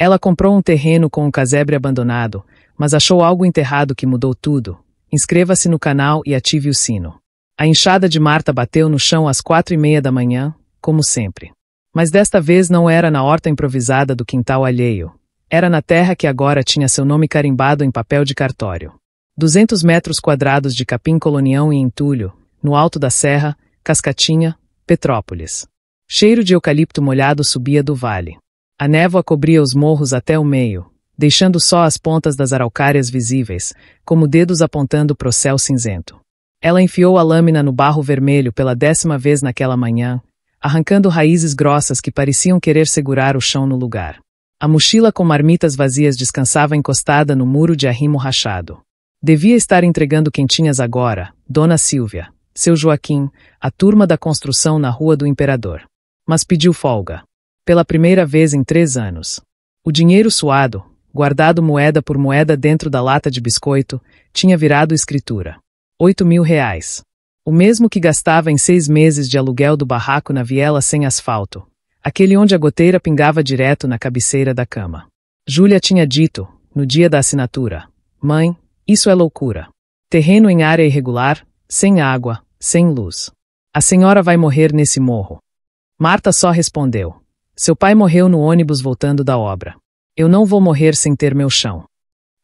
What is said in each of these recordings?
Ela comprou um terreno com um casebre abandonado, mas achou algo enterrado que mudou tudo. Inscreva-se no canal e ative o sino. A enxada de Marta bateu no chão às 4:30 da manhã, como sempre. Mas desta vez não era na horta improvisada do quintal alheio. Era na terra que agora tinha seu nome carimbado em papel de cartório. 200 metros quadrados de capim colonião e entulho, no alto da serra, Cascatinha, Petrópolis. Cheiro de eucalipto molhado subia do vale. A névoa cobria os morros até o meio, deixando só as pontas das araucárias visíveis, como dedos apontando pro céu cinzento. Ela enfiou a lâmina no barro vermelho pela 10ª vez naquela manhã, arrancando raízes grossas que pareciam querer segurar o chão no lugar. A mochila com marmitas vazias descansava encostada no muro de arrimo rachado. Devia estar entregando quentinhas agora, Dona Silvia, seu Joaquim, a turma da construção na Rua do Imperador. Mas pediu folga. Pela primeira vez em 3 anos. O dinheiro suado, guardado moeda por moeda dentro da lata de biscoito, tinha virado escritura. 8.000 reais. O mesmo que gastava em 6 meses de aluguel do barraco na viela sem asfalto. Aquele onde a goteira pingava direto na cabeceira da cama. Júlia tinha dito, no dia da assinatura: "Mãe, isso é loucura. Terreno em área irregular, sem água, sem luz. A senhora vai morrer nesse morro." Marta só respondeu: "Seu pai morreu no ônibus voltando da obra. Eu não vou morrer sem ter meu chão."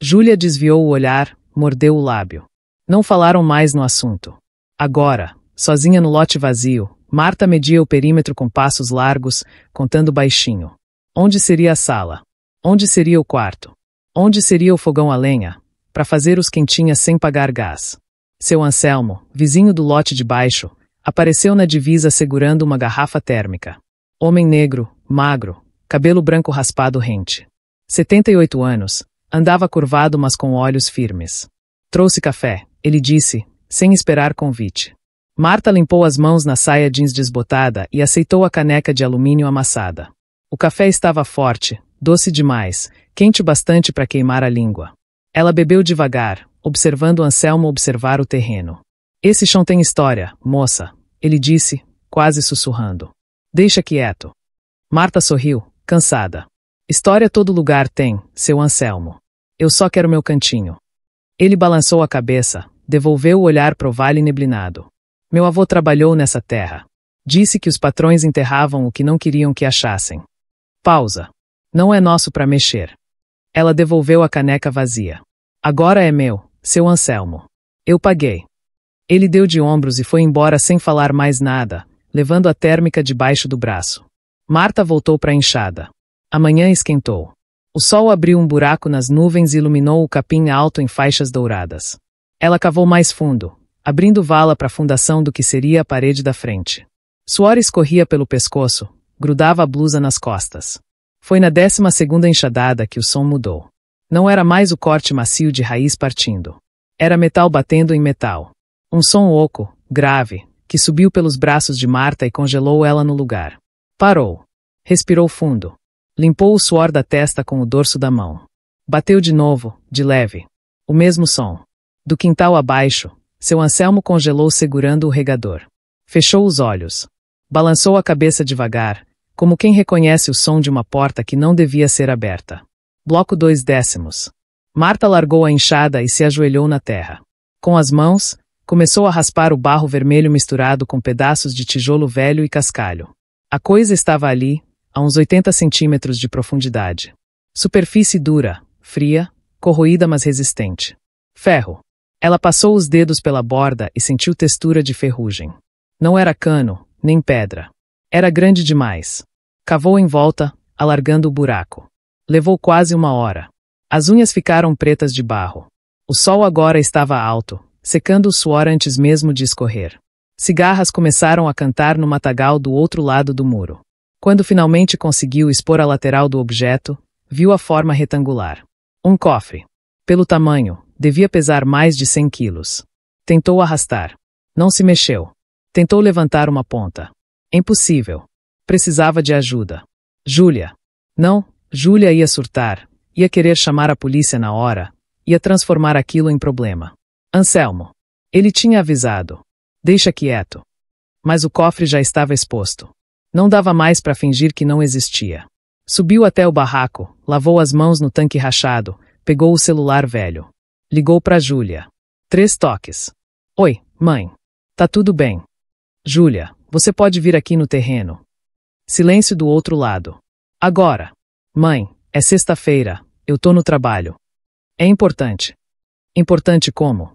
Júlia desviou o olhar, mordeu o lábio. Não falaram mais no assunto. Agora, sozinha no lote vazio, Marta media o perímetro com passos largos, contando baixinho. Onde seria a sala? Onde seria o quarto? Onde seria o fogão a lenha? Para fazer os quentinhas sem pagar gás. Seu Anselmo, vizinho do lote de baixo, apareceu na divisa segurando uma garrafa térmica. Homem negro, magro, cabelo branco raspado rente. 78 anos, andava curvado mas com olhos firmes. "Trouxe café", ele disse, sem esperar convite. Marta limpou as mãos na saia jeans desbotada e aceitou a caneca de alumínio amassada. O café estava forte, doce demais, quente bastante para queimar a língua. Ela bebeu devagar, observando Anselmo observar o terreno. "Esse chão tem história, moça", ele disse, quase sussurrando. "Deixa quieto." Marta sorriu, cansada. "História todo lugar tem, seu Anselmo. Eu só quero meu cantinho." Ele balançou a cabeça, devolveu o olhar pro vale neblinado. "Meu avô trabalhou nessa terra. Disse que os patrões enterravam o que não queriam que achassem." Pausa. "Não é nosso para mexer." Ela devolveu a caneca vazia. "Agora é meu, seu Anselmo. Eu paguei." Ele deu de ombros e foi embora sem falar mais nada, levando a térmica debaixo do braço. Marta voltou para a enxada. A manhã esquentou. O sol abriu um buraco nas nuvens e iluminou o capim alto em faixas douradas. Ela cavou mais fundo, abrindo vala para a fundação do que seria a parede da frente. Suor escorria pelo pescoço, grudava a blusa nas costas. Foi na 12ª enxadada que o som mudou. Não era mais o corte macio de raiz partindo. Era metal batendo em metal. Um som oco, grave, que subiu pelos braços de Marta e congelou ela no lugar. Parou. Respirou fundo. Limpou o suor da testa com o dorso da mão. Bateu de novo, de leve. O mesmo som. Do quintal abaixo, seu Anselmo congelou segurando o regador. Fechou os olhos. Balançou a cabeça devagar, como quem reconhece o som de uma porta que não devia ser aberta. Bloco 2/10. Marta largou a enxada e se ajoelhou na terra. Com as mãos, começou a raspar o barro vermelho misturado com pedaços de tijolo velho e cascalho. A coisa estava ali, a uns 80 centímetros de profundidade. Superfície dura, fria, corroída mas resistente. Ferro. Ela passou os dedos pela borda e sentiu textura de ferrugem. Não era cano, nem pedra. Era grande demais. Cavou em volta, alargando o buraco. Levou quase 1 hora. As unhas ficaram pretas de barro. O sol agora estava alto, secando o suor antes mesmo de escorrer. Cigarras começaram a cantar no matagal do outro lado do muro. Quando finalmente conseguiu expor a lateral do objeto, viu a forma retangular. Um cofre. Pelo tamanho, devia pesar mais de 100 quilos. Tentou arrastar. Não se mexeu. Tentou levantar uma ponta. Impossível. Precisava de ajuda. Júlia. Não, Júlia ia surtar, ia querer chamar a polícia na hora, ia transformar aquilo em problema. Anselmo. Ele tinha avisado. Deixa quieto. Mas o cofre já estava exposto. Não dava mais para fingir que não existia. Subiu até o barraco, lavou as mãos no tanque rachado, pegou o celular velho. Ligou para Júlia. 3 toques. Oi, mãe. Tá tudo bem. Júlia, você pode vir aqui no terreno. Silêncio do outro lado. Agora. Mãe, é sexta-feira, eu tô no trabalho. É importante. Importante como?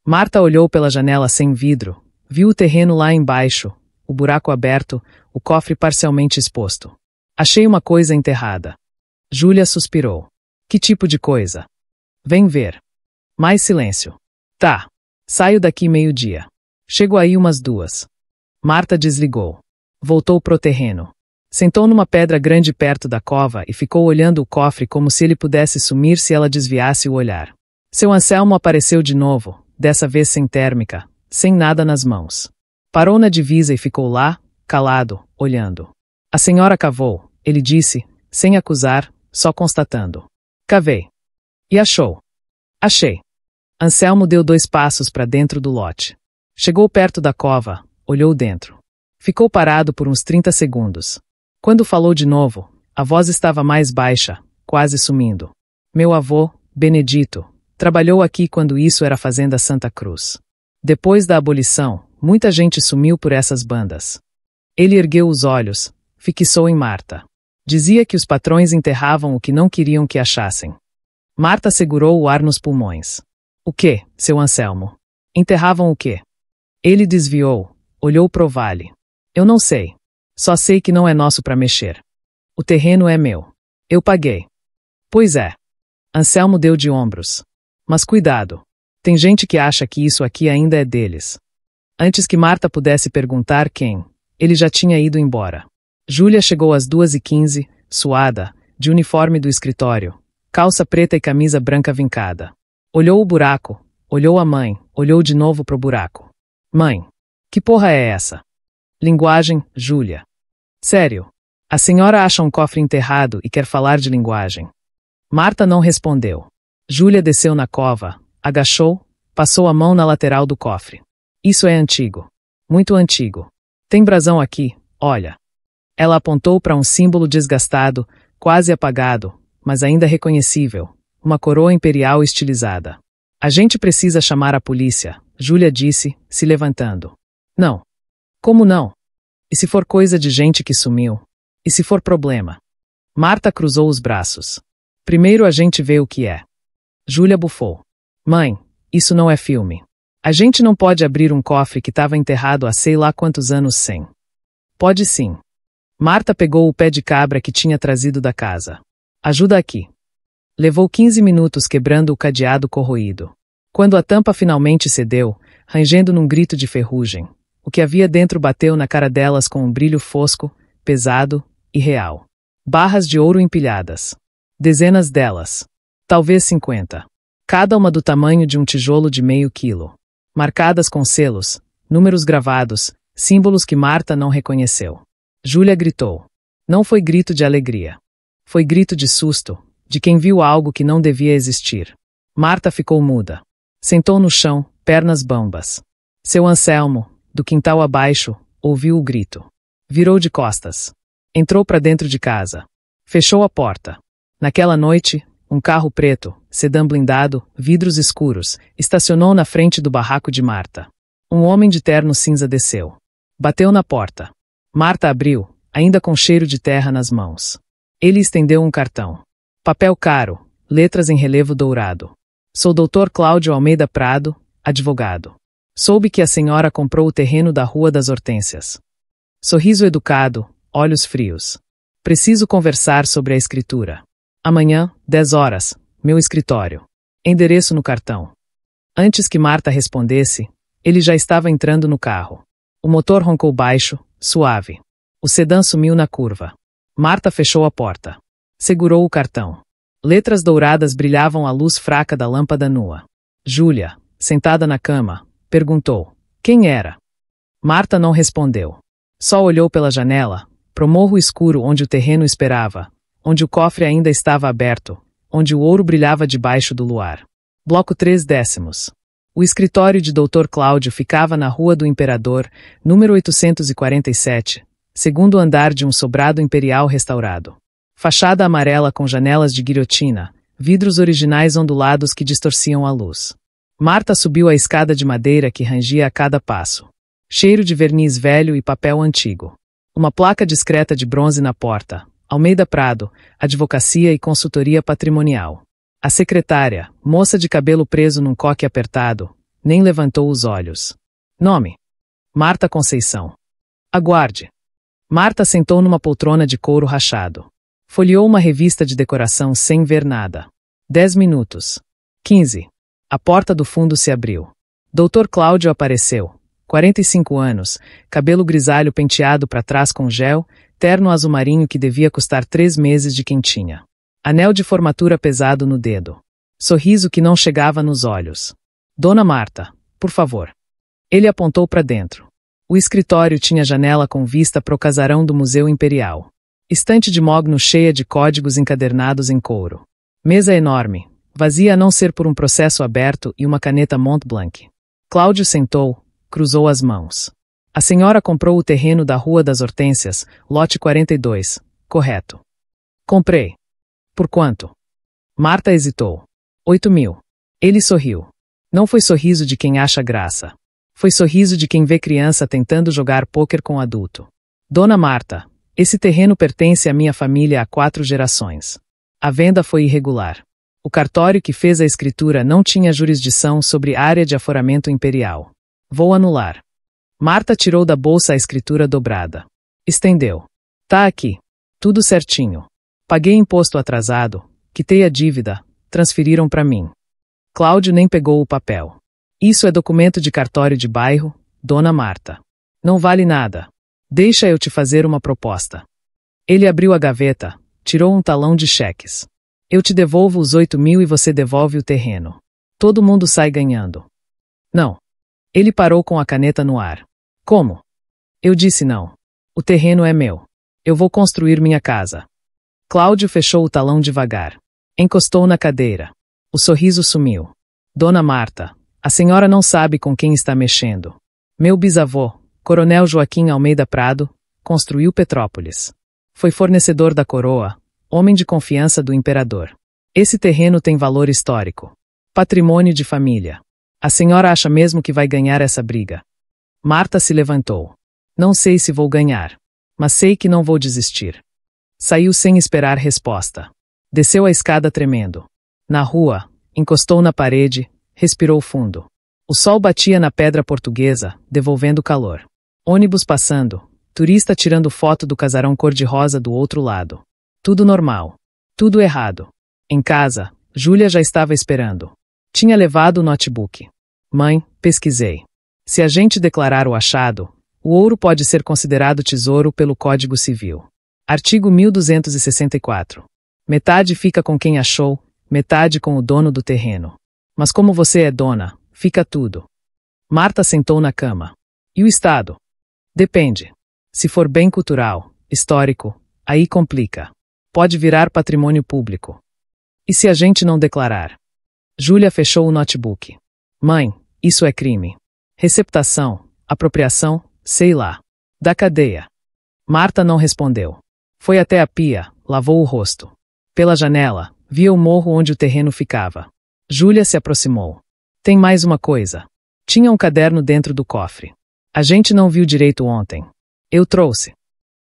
Marta olhou pela janela sem vidro, viu o terreno lá embaixo, o buraco aberto, o cofre parcialmente exposto. Achei uma coisa enterrada. Júlia suspirou. Que tipo de coisa? Vem ver. Mais silêncio. Tá. Saio daqui meio-dia. Chego aí umas 2. Marta desligou. Voltou pro terreno. Sentou numa pedra grande perto da cova e ficou olhando o cofre como se ele pudesse sumir se ela desviasse o olhar. Seu Anselmo apareceu de novo, dessa vez sem térmica, sem nada nas mãos. Parou na divisa e ficou lá, calado, olhando. A senhora cavou, ele disse, sem acusar, só constatando. Cavei. E achou? Achei. Anselmo deu 2 passos para dentro do lote. Chegou perto da cova, olhou dentro. Ficou parado por uns 30 segundos. Quando falou de novo, a voz estava mais baixa, quase sumindo. Meu avô, Benedito, trabalhou aqui quando isso era Fazenda Santa Cruz. Depois da abolição, muita gente sumiu por essas bandas. Ele ergueu os olhos, fixou em Marta. Dizia que os patrões enterravam o que não queriam que achassem. Marta segurou o ar nos pulmões. O quê, seu Anselmo? Enterravam o quê? Ele desviou, olhou pro vale. Eu não sei. Só sei que não é nosso para mexer. O terreno é meu. Eu paguei. Pois é. Anselmo deu de ombros. Mas cuidado. Tem gente que acha que isso aqui ainda é deles. Antes que Marta pudesse perguntar quem, ele já tinha ido embora. Júlia chegou às 2h15, suada, de uniforme do escritório, calça preta e camisa branca vincada. Olhou o buraco, olhou a mãe, olhou de novo pro buraco. Mãe, que porra é essa? Linguagem, Júlia. Sério. A senhora acha um cofre enterrado e quer falar de linguagem. Marta não respondeu. Júlia desceu na cova, agachou, passou a mão na lateral do cofre. Isso é antigo. Muito antigo. Tem brasão aqui, olha. Ela apontou para um símbolo desgastado, quase apagado, mas ainda reconhecível. Uma coroa imperial estilizada. A gente precisa chamar a polícia, Júlia disse, se levantando. Não. Como não? E se for coisa de gente que sumiu? E se for problema? Marta cruzou os braços. Primeiro a gente vê o que é. Júlia bufou. Mãe, isso não é filme. A gente não pode abrir um cofre que estava enterrado há sei lá quantos anos sem. Pode sim. Marta pegou o pé de cabra que tinha trazido da casa. Ajuda aqui. Levou 15 minutos quebrando o cadeado corroído. Quando a tampa finalmente cedeu, rangendo num grito de ferrugem, o que havia dentro bateu na cara delas com um brilho fosco, pesado e real. Barras de ouro empilhadas. Dezenas delas. Talvez 50. Cada uma do tamanho de um tijolo de meio quilo. Marcadas com selos, números gravados, símbolos que Marta não reconheceu. Júlia gritou. Não foi grito de alegria. Foi grito de susto, de quem viu algo que não devia existir. Marta ficou muda. Sentou no chão, pernas bambas. Seu Anselmo, do quintal abaixo, ouviu o grito. Virou de costas. Entrou para dentro de casa. Fechou a porta. Naquela noite, um carro preto, sedã blindado, vidros escuros, estacionou na frente do barraco de Marta. Um homem de terno cinza desceu. Bateu na porta. Marta abriu, ainda com cheiro de terra nas mãos. Ele estendeu um cartão. Papel caro, letras em relevo dourado. Sou Dr. Cláudio Almeida Prado, advogado. Soube que a senhora comprou o terreno da Rua das Hortênsias. Sorriso educado, olhos frios. Preciso conversar sobre a escritura. Amanhã, 10 horas, meu escritório. Endereço no cartão. Antes que Marta respondesse, ele já estava entrando no carro. O motor roncou baixo, suave. O sedã sumiu na curva. Marta fechou a porta. Segurou o cartão. Letras douradas brilhavam à luz fraca da lâmpada nua. Júlia, sentada na cama, perguntou: quem era? Marta não respondeu. Só olhou pela janela, pro morro escuro onde o terreno esperava, onde o cofre ainda estava aberto, onde o ouro brilhava debaixo do luar. Bloco 3/10. O escritório de Dr. Cláudio ficava na Rua do Imperador, número 847, segundo andar de um sobrado imperial restaurado. Fachada amarela com janelas de guilhotina, vidros originais ondulados que distorciam a luz. Marta subiu a escada de madeira que rangia a cada passo. Cheiro de verniz velho e papel antigo. Uma placa discreta de bronze na porta. Almeida Prado, Advocacia e Consultoria Patrimonial. A secretária, moça de cabelo preso num coque apertado, nem levantou os olhos. Nome: Marta Conceição. Aguarde. Marta sentou numa poltrona de couro rachado. Folheou uma revista de decoração sem ver nada. 10 minutos. 15. A porta do fundo se abriu. Dr. Cláudio apareceu. 45 anos, cabelo grisalho penteado para trás com gel, terno azul marinho que devia custar 3 meses de quentinha. Anel de formatura pesado no dedo. Sorriso que não chegava nos olhos. Dona Marta, por favor. Ele apontou para dentro. O escritório tinha janela com vista para o casarão do Museu Imperial. Estante de mogno cheia de códigos encadernados em couro. Mesa enorme, vazia a não ser por um processo aberto e uma caneta Montblanc. Cláudio sentou, cruzou as mãos. A senhora comprou o terreno da Rua das Hortênsias, lote 42, correto? Comprei. Por quanto? Marta hesitou. 8.000. Ele sorriu. Não foi sorriso de quem acha graça. Foi sorriso de quem vê criança tentando jogar pôquer com adulto. Dona Marta, esse terreno pertence à minha família há 4 gerações. A venda foi irregular. O cartório que fez a escritura não tinha jurisdição sobre área de aforamento imperial. Vou anular. Marta tirou da bolsa a escritura dobrada. Estendeu. Tá aqui. Tudo certinho. Paguei imposto atrasado, quitei a dívida, transferiram para mim. Cláudio nem pegou o papel. Isso é documento de cartório de bairro, Dona Marta. Não vale nada. Deixa eu te fazer uma proposta. Ele abriu a gaveta, tirou um talão de cheques. Eu te devolvo os 8.000 e você devolve o terreno. Todo mundo sai ganhando. Não. Ele parou com a caneta no ar. Como? Eu disse não. O terreno é meu. Eu vou construir minha casa. Cláudio fechou o talão devagar. Encostou na cadeira. O sorriso sumiu. Dona Marta, a senhora não sabe com quem está mexendo. Meu bisavô, Coronel Joaquim Almeida Prado, construiu Petrópolis. Foi fornecedor da coroa, homem de confiança do imperador. Esse terreno tem valor histórico. Patrimônio de família. A senhora acha mesmo que vai ganhar essa briga? Marta se levantou. Não sei se vou ganhar, mas sei que não vou desistir. Saiu sem esperar resposta. Desceu a escada tremendo. Na rua, encostou na parede, respirou fundo. O sol batia na pedra portuguesa, devolvendo calor. Ônibus passando, turista tirando foto do casarão cor-de-rosa do outro lado. Tudo normal. Tudo errado. Em casa, Júlia já estava esperando. Tinha levado o notebook. Mãe, pesquisei. Se a gente declarar o achado, o ouro pode ser considerado tesouro pelo Código Civil. Artigo 1264. Metade fica com quem achou, metade com o dono do terreno. Mas como você é dona, fica tudo. Marta sentou na cama. E o Estado? Depende. Se for bem cultural, histórico, aí complica. Pode virar patrimônio público. E se a gente não declarar? Júlia fechou o notebook. Mãe, isso é crime. Receptação, apropriação, sei lá. Da cadeia. Marta não respondeu. Foi até a pia, lavou o rosto. Pela janela, via o morro onde o terreno ficava. Júlia se aproximou. Tem mais uma coisa. Tinha um caderno dentro do cofre. A gente não viu direito ontem. Eu trouxe.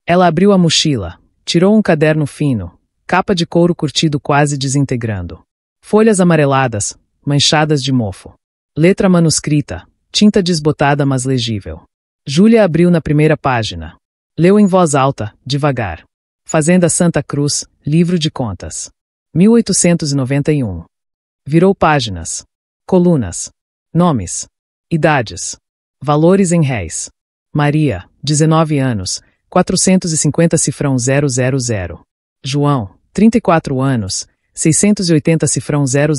Ela abriu a mochila, tirou um caderno fino, capa de couro curtido quase desintegrando. Folhas amareladas, manchadas de mofo. Letra manuscrita, tinta desbotada mas legível. Júlia abriu na primeira página. Leu em voz alta, devagar. Fazenda Santa Cruz, livro de contas. 1891. Virou páginas. Colunas. Nomes. Idades. Valores em réis. Maria, 19 anos, 450 cifrão 000. João, 34 anos, 680 cifrão 000.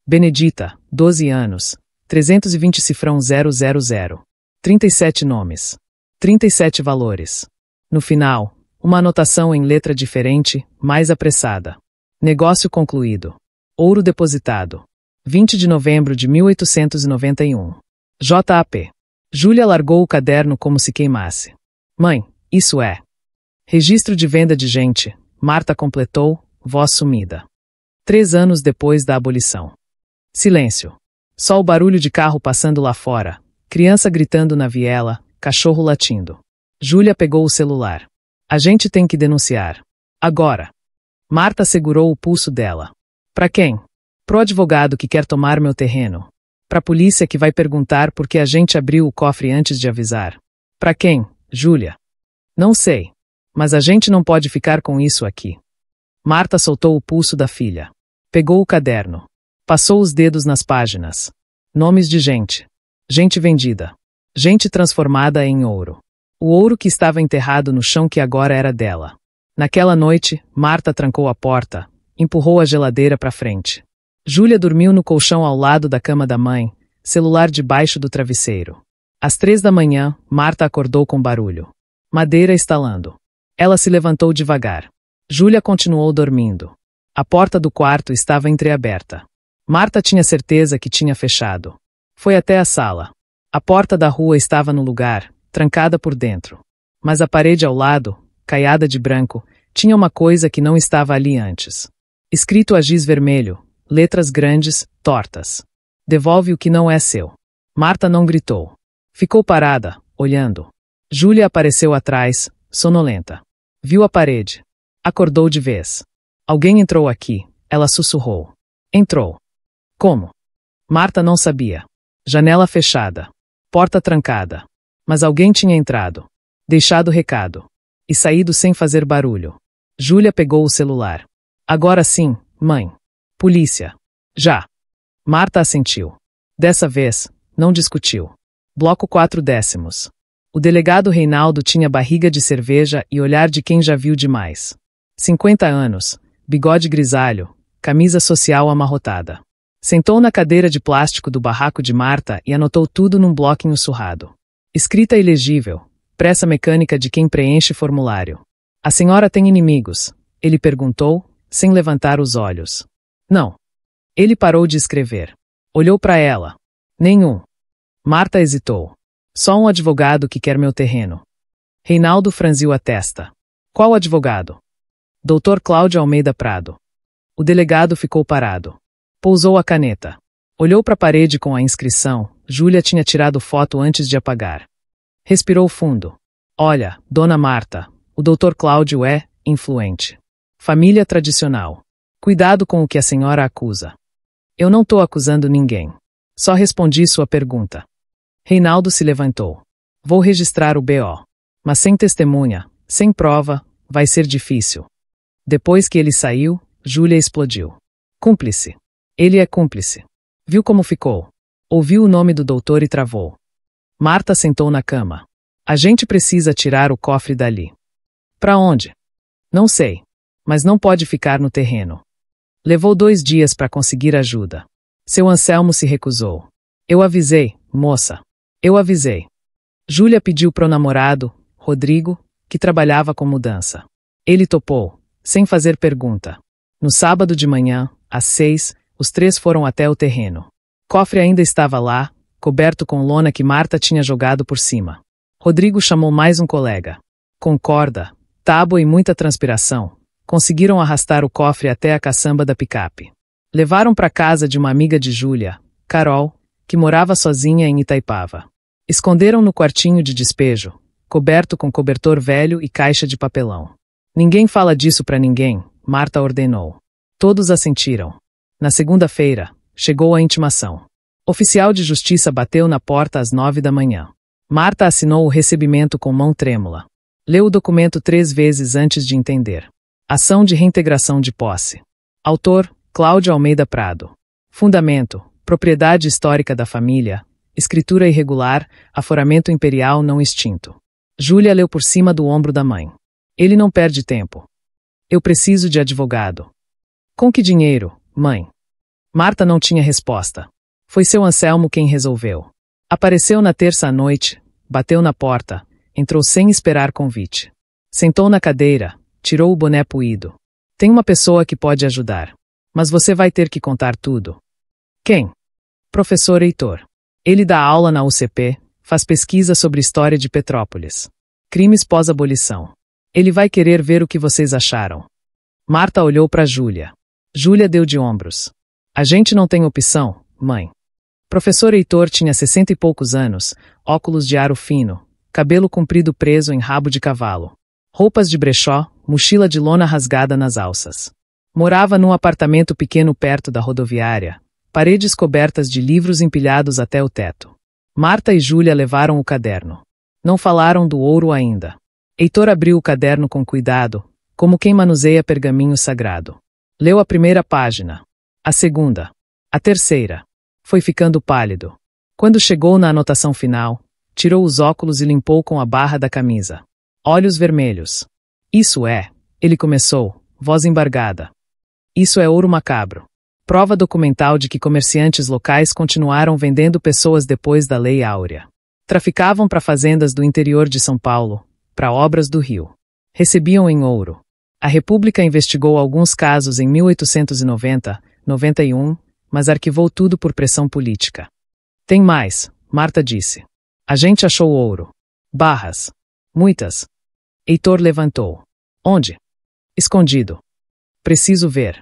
Benedita, 12 anos, 320 cifrão 000. 37 nomes. 37 valores. No final, uma anotação em letra diferente, mais apressada. Negócio concluído. Ouro depositado. 20 de novembro de 1891. JAP. Júlia largou o caderno como se queimasse. Mãe, isso é. Registro de venda de gente, Marta completou, voz sumida. 3 anos depois da abolição. Silêncio. Só o barulho de carro passando lá fora, criança gritando na viela, cachorro latindo. Júlia pegou o celular. A gente tem que denunciar. Agora. Marta segurou o pulso dela. Pra quem? Pro advogado que quer tomar meu terreno. Pra polícia que vai perguntar por que a gente abriu o cofre antes de avisar. Pra quem, Júlia? Não sei. Mas a gente não pode ficar com isso aqui. Marta soltou o pulso da filha. Pegou o caderno. Passou os dedos nas páginas. Nomes de gente. Gente vendida. Gente transformada em ouro. O ouro que estava enterrado no chão que agora era dela. Naquela noite, Marta trancou a porta, empurrou a geladeira para frente. Júlia dormiu no colchão ao lado da cama da mãe, celular debaixo do travesseiro. Às 3 da manhã, Marta acordou com barulho. Madeira estalando. Ela se levantou devagar. Júlia continuou dormindo. A porta do quarto estava entreaberta. Marta tinha certeza que tinha fechado. Foi até a sala. A porta da rua estava no lugar, trancada por dentro. Mas a parede ao lado, caiada de branco, tinha uma coisa que não estava ali antes. Escrito a giz vermelho, letras grandes, tortas. Devolve o que não é seu. Marta não gritou. Ficou parada, olhando. Júlia apareceu atrás, sonolenta. Viu a parede. Acordou de vez. Alguém entrou aqui, ela sussurrou. Entrou. Como? Marta não sabia. Janela fechada. Porta trancada. Mas alguém tinha entrado. Deixado recado. E saído sem fazer barulho. Júlia pegou o celular. Agora sim, mãe. Polícia. Já. Marta assentiu. Dessa vez, não discutiu. Bloco 4/10. O delegado Reinaldo tinha barriga de cerveja e olhar de quem já viu demais. 50 anos, bigode grisalho, camisa social amarrotada. Sentou na cadeira de plástico do barraco de Marta e anotou tudo num bloquinho surrado. Escrita ilegível, pressa mecânica de quem preenche formulário. A senhora tem inimigos? Ele perguntou, sem levantar os olhos. Não. Ele parou de escrever. Olhou para ela. Nenhum. Marta hesitou. Só um advogado que quer meu terreno. Reinaldo franziu a testa. Qual advogado? Dr. Cláudio Almeida Prado. O delegado ficou parado. Pousou a caneta. Olhou para a parede com a inscrição. Júlia tinha tirado foto antes de apagar. Respirou fundo. Olha, dona Marta, o Dr. Cláudio é influente. Família tradicional. Cuidado com o que a senhora acusa. Eu não estou acusando ninguém. Só respondi sua pergunta. Reinaldo se levantou. Vou registrar o BO. Mas sem testemunha, sem prova, vai ser difícil. Depois que ele saiu, Júlia explodiu. Cúmplice. Ele é cúmplice. Viu como ficou? Ouviu o nome do doutor e travou. Marta sentou na cama. A gente precisa tirar o cofre dali. Pra onde? Não sei. Mas não pode ficar no terreno. Levou 2 dias para conseguir ajuda. Seu Anselmo se recusou. Eu avisei, moça. Eu avisei. Júlia pediu pro namorado, Rodrigo, que trabalhava com mudança. Ele topou, sem fazer pergunta. No sábado de manhã, às 6, os 3 foram até o terreno. Cofre ainda estava lá, coberto com lona que Marta tinha jogado por cima. Rodrigo chamou mais um colega. Com corda, tábua e muita transpiração, conseguiram arrastar o cofre até a caçamba da picape. Levaram para casa de uma amiga de Júlia, Carol, que morava sozinha em Itaipava. Esconderam no quartinho de despejo, coberto com cobertor velho e caixa de papelão. Ninguém fala disso para ninguém, Marta ordenou. Todos assentiram. Na segunda-feira, chegou a intimação. Oficial de justiça bateu na porta às 9 da manhã. Marta assinou o recebimento com mão trêmula. Leu o documento 3 vezes antes de entender. Ação de reintegração de posse. Autor, Cláudio Almeida Prado. Fundamento, propriedade histórica da família, escritura irregular, aforamento imperial não extinto. Júlia leu por cima do ombro da mãe. Ele não perde tempo. Eu preciso de advogado. Com que dinheiro, mãe? Marta não tinha resposta. Foi seu Anselmo quem resolveu. Apareceu na terça à noite, bateu na porta, entrou sem esperar convite. Sentou na cadeira, tirou o boné puído. Tem uma pessoa que pode ajudar. Mas você vai ter que contar tudo. Quem? Professor Heitor. Ele dá aula na UCP, faz pesquisa sobre história de Petrópolis. Crimes pós-abolição. Ele vai querer ver o que vocês acharam. Marta olhou para Júlia. Júlia deu de ombros. A gente não tem opção, mãe. Professor Heitor tinha 60 e poucos anos, óculos de aro fino, cabelo comprido preso em rabo de cavalo, roupas de brechó, mochila de lona rasgada nas alças. Morava num apartamento pequeno perto da rodoviária, paredes cobertas de livros empilhados até o teto. Marta e Júlia levaram o caderno. Não falaram do ouro ainda. Heitor abriu o caderno com cuidado, como quem manuseia pergaminho sagrado. Leu a primeira página, a segunda, a terceira. Foi ficando pálido. Quando chegou na anotação final, tirou os óculos e limpou com a barra da camisa. Olhos vermelhos. Isso é, ele começou, voz embargada. Isso é ouro macabro. Prova documental de que comerciantes locais continuaram vendendo pessoas depois da Lei Áurea. Traficavam para fazendas do interior de São Paulo, para obras do Rio. Recebiam em ouro. A República investigou alguns casos em 1890, 91, mas arquivou tudo por pressão política. Tem mais, Marta disse. A gente achou ouro. Barras. Muitas. Heitor levantou. Onde? Escondido. Preciso ver.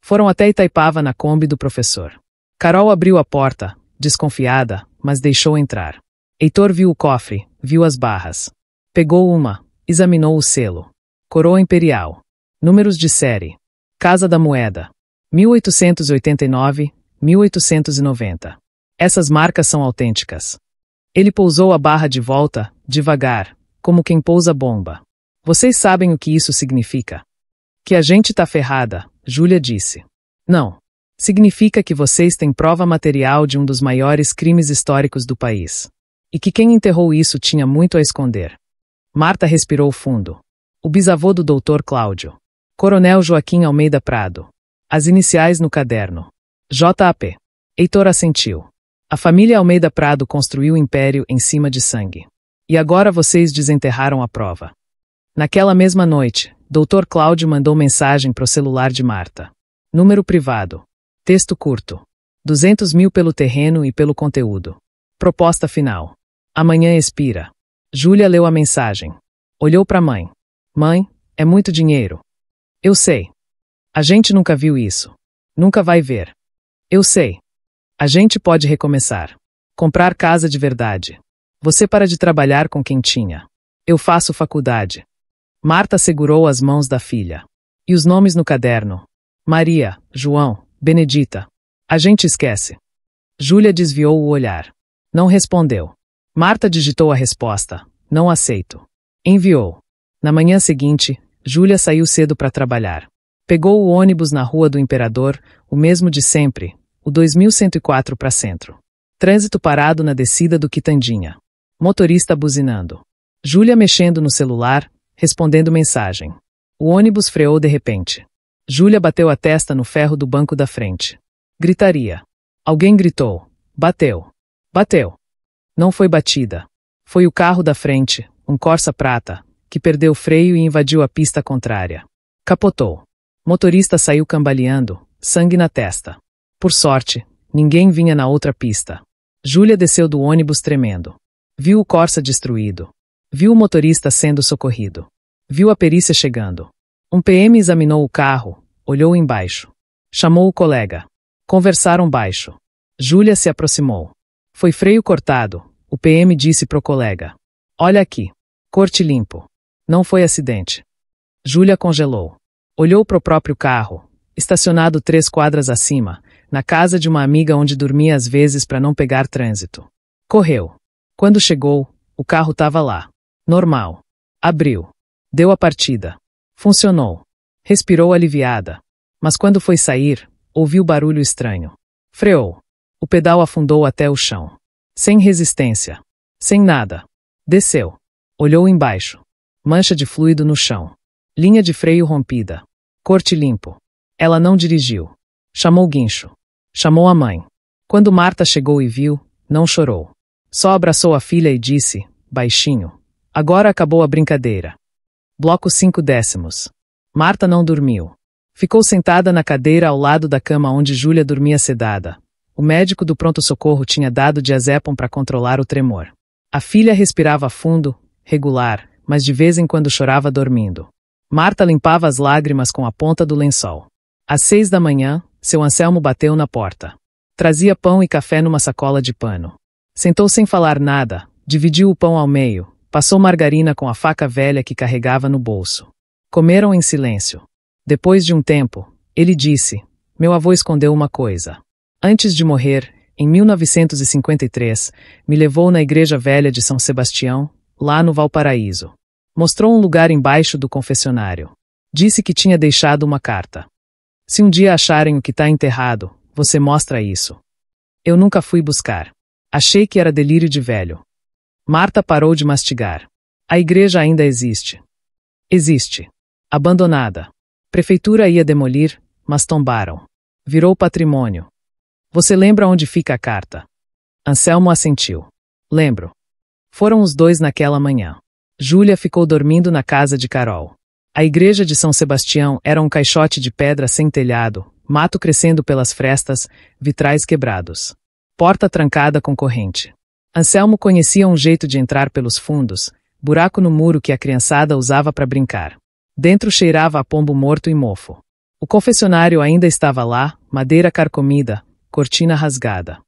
Foram até Itaipava na Kombi do professor. Carol abriu a porta, desconfiada, mas deixou entrar. Heitor viu o cofre, viu as barras. Pegou uma, examinou o selo. Coroa Imperial. Números de série. Casa da Moeda. 1889, 1890. Essas marcas são autênticas. Ele pousou a barra de volta, devagar, como quem pousa bomba. Vocês sabem o que isso significa? Que a gente tá ferrada, Júlia disse. Não. Significa que vocês têm prova material de um dos maiores crimes históricos do país. E que quem enterrou isso tinha muito a esconder. Marta respirou fundo. O bisavô do Dr. Cláudio. Coronel Joaquim Almeida Prado. As iniciais no caderno. JAP. Heitor assentiu. A família Almeida Prado construiu o império em cima de sangue. E agora vocês desenterraram a prova. Naquela mesma noite, Dr. Cláudio mandou mensagem pro celular de Marta. Número privado. Texto curto. 200 mil pelo terreno e pelo conteúdo. Proposta final. Amanhã expira. Júlia leu a mensagem. Olhou para a mãe. Mãe, é muito dinheiro. Eu sei. A gente nunca viu isso. Nunca vai ver. Eu sei. A gente pode recomeçar. Comprar casa de verdade. Você para de trabalhar com quem tinha. Eu faço faculdade. Marta segurou as mãos da filha. E os nomes no caderno? Maria, João, Benedita. A gente esquece. Júlia desviou o olhar. Não respondeu. Marta digitou a resposta. Não aceito. Enviou. Na manhã seguinte, Júlia saiu cedo para trabalhar. Pegou o ônibus na Rua do Imperador, o mesmo de sempre, o 2104 para Centro. Trânsito parado na descida do Quitandinha. Motorista buzinando. Júlia mexendo no celular, respondendo mensagem. O ônibus freou de repente. Júlia bateu a testa no ferro do banco da frente. Gritaria. Alguém gritou. Bateu. Bateu. Não foi batida. Foi o carro da frente, um Corsa prata, que perdeu o freio e invadiu a pista contrária. Capotou. Motorista saiu cambaleando, sangue na testa. Por sorte, ninguém vinha na outra pista. Júlia desceu do ônibus tremendo. Viu o Corsa destruído. Viu o motorista sendo socorrido. Viu a perícia chegando. Um PM examinou o carro, olhou embaixo. Chamou o colega. Conversaram baixo. Júlia se aproximou. Foi freio cortado, o PM disse pro colega. Olha aqui. Corte limpo. Não foi acidente. Júlia congelou. Olhou pro próprio carro, estacionado 3 quadras acima, na casa de uma amiga onde dormia às vezes para não pegar trânsito. Correu. Quando chegou, o carro estava lá. Normal. Abriu. Deu a partida. Funcionou. Respirou aliviada. Mas quando foi sair, ouviu barulho estranho. Freou. O pedal afundou até o chão. Sem resistência. Sem nada. Desceu. Olhou embaixo. Mancha de fluido no chão. Linha de freio rompida. Corte limpo. Ela não dirigiu. Chamou o guincho. Chamou a mãe. Quando Marta chegou e viu, não chorou. Só abraçou a filha e disse, baixinho, agora acabou a brincadeira. Bloco 5/10. Marta não dormiu. Ficou sentada na cadeira ao lado da cama onde Júlia dormia sedada. O médico do pronto-socorro tinha dado diazepam para controlar o tremor. A filha respirava fundo, regular, mas de vez em quando chorava dormindo. Marta limpava as lágrimas com a ponta do lençol. Às 6 da manhã, seu Anselmo bateu na porta. Trazia pão e café numa sacola de pano. Sentou sem falar nada, dividiu o pão ao meio, passou margarina com a faca velha que carregava no bolso. Comeram em silêncio. Depois de um tempo, ele disse: meu avô escondeu uma coisa. Antes de morrer, em 1953, me levou na igreja velha de São Sebastião, lá no Valparaíso. Mostrou um lugar embaixo do confessionário. Disse que tinha deixado uma carta. Se um dia acharem o que está enterrado, você mostra isso. Eu nunca fui buscar. Achei que era delírio de velho. Marta parou de mastigar. A igreja ainda existe. Existe. Abandonada. Prefeitura ia demolir, mas tombaram. Virou patrimônio. Você lembra onde fica a carta? Anselmo assentiu. Lembro. Foram os dois naquela manhã. Júlia ficou dormindo na casa de Carol. A igreja de São Sebastião era um caixote de pedra sem telhado, mato crescendo pelas frestas, vitrais quebrados. Porta trancada com corrente. Anselmo conhecia um jeito de entrar pelos fundos, buraco no muro que a criançada usava para brincar. Dentro cheirava a pombo morto e mofo. O confessionário ainda estava lá, madeira carcomida, cortina rasgada.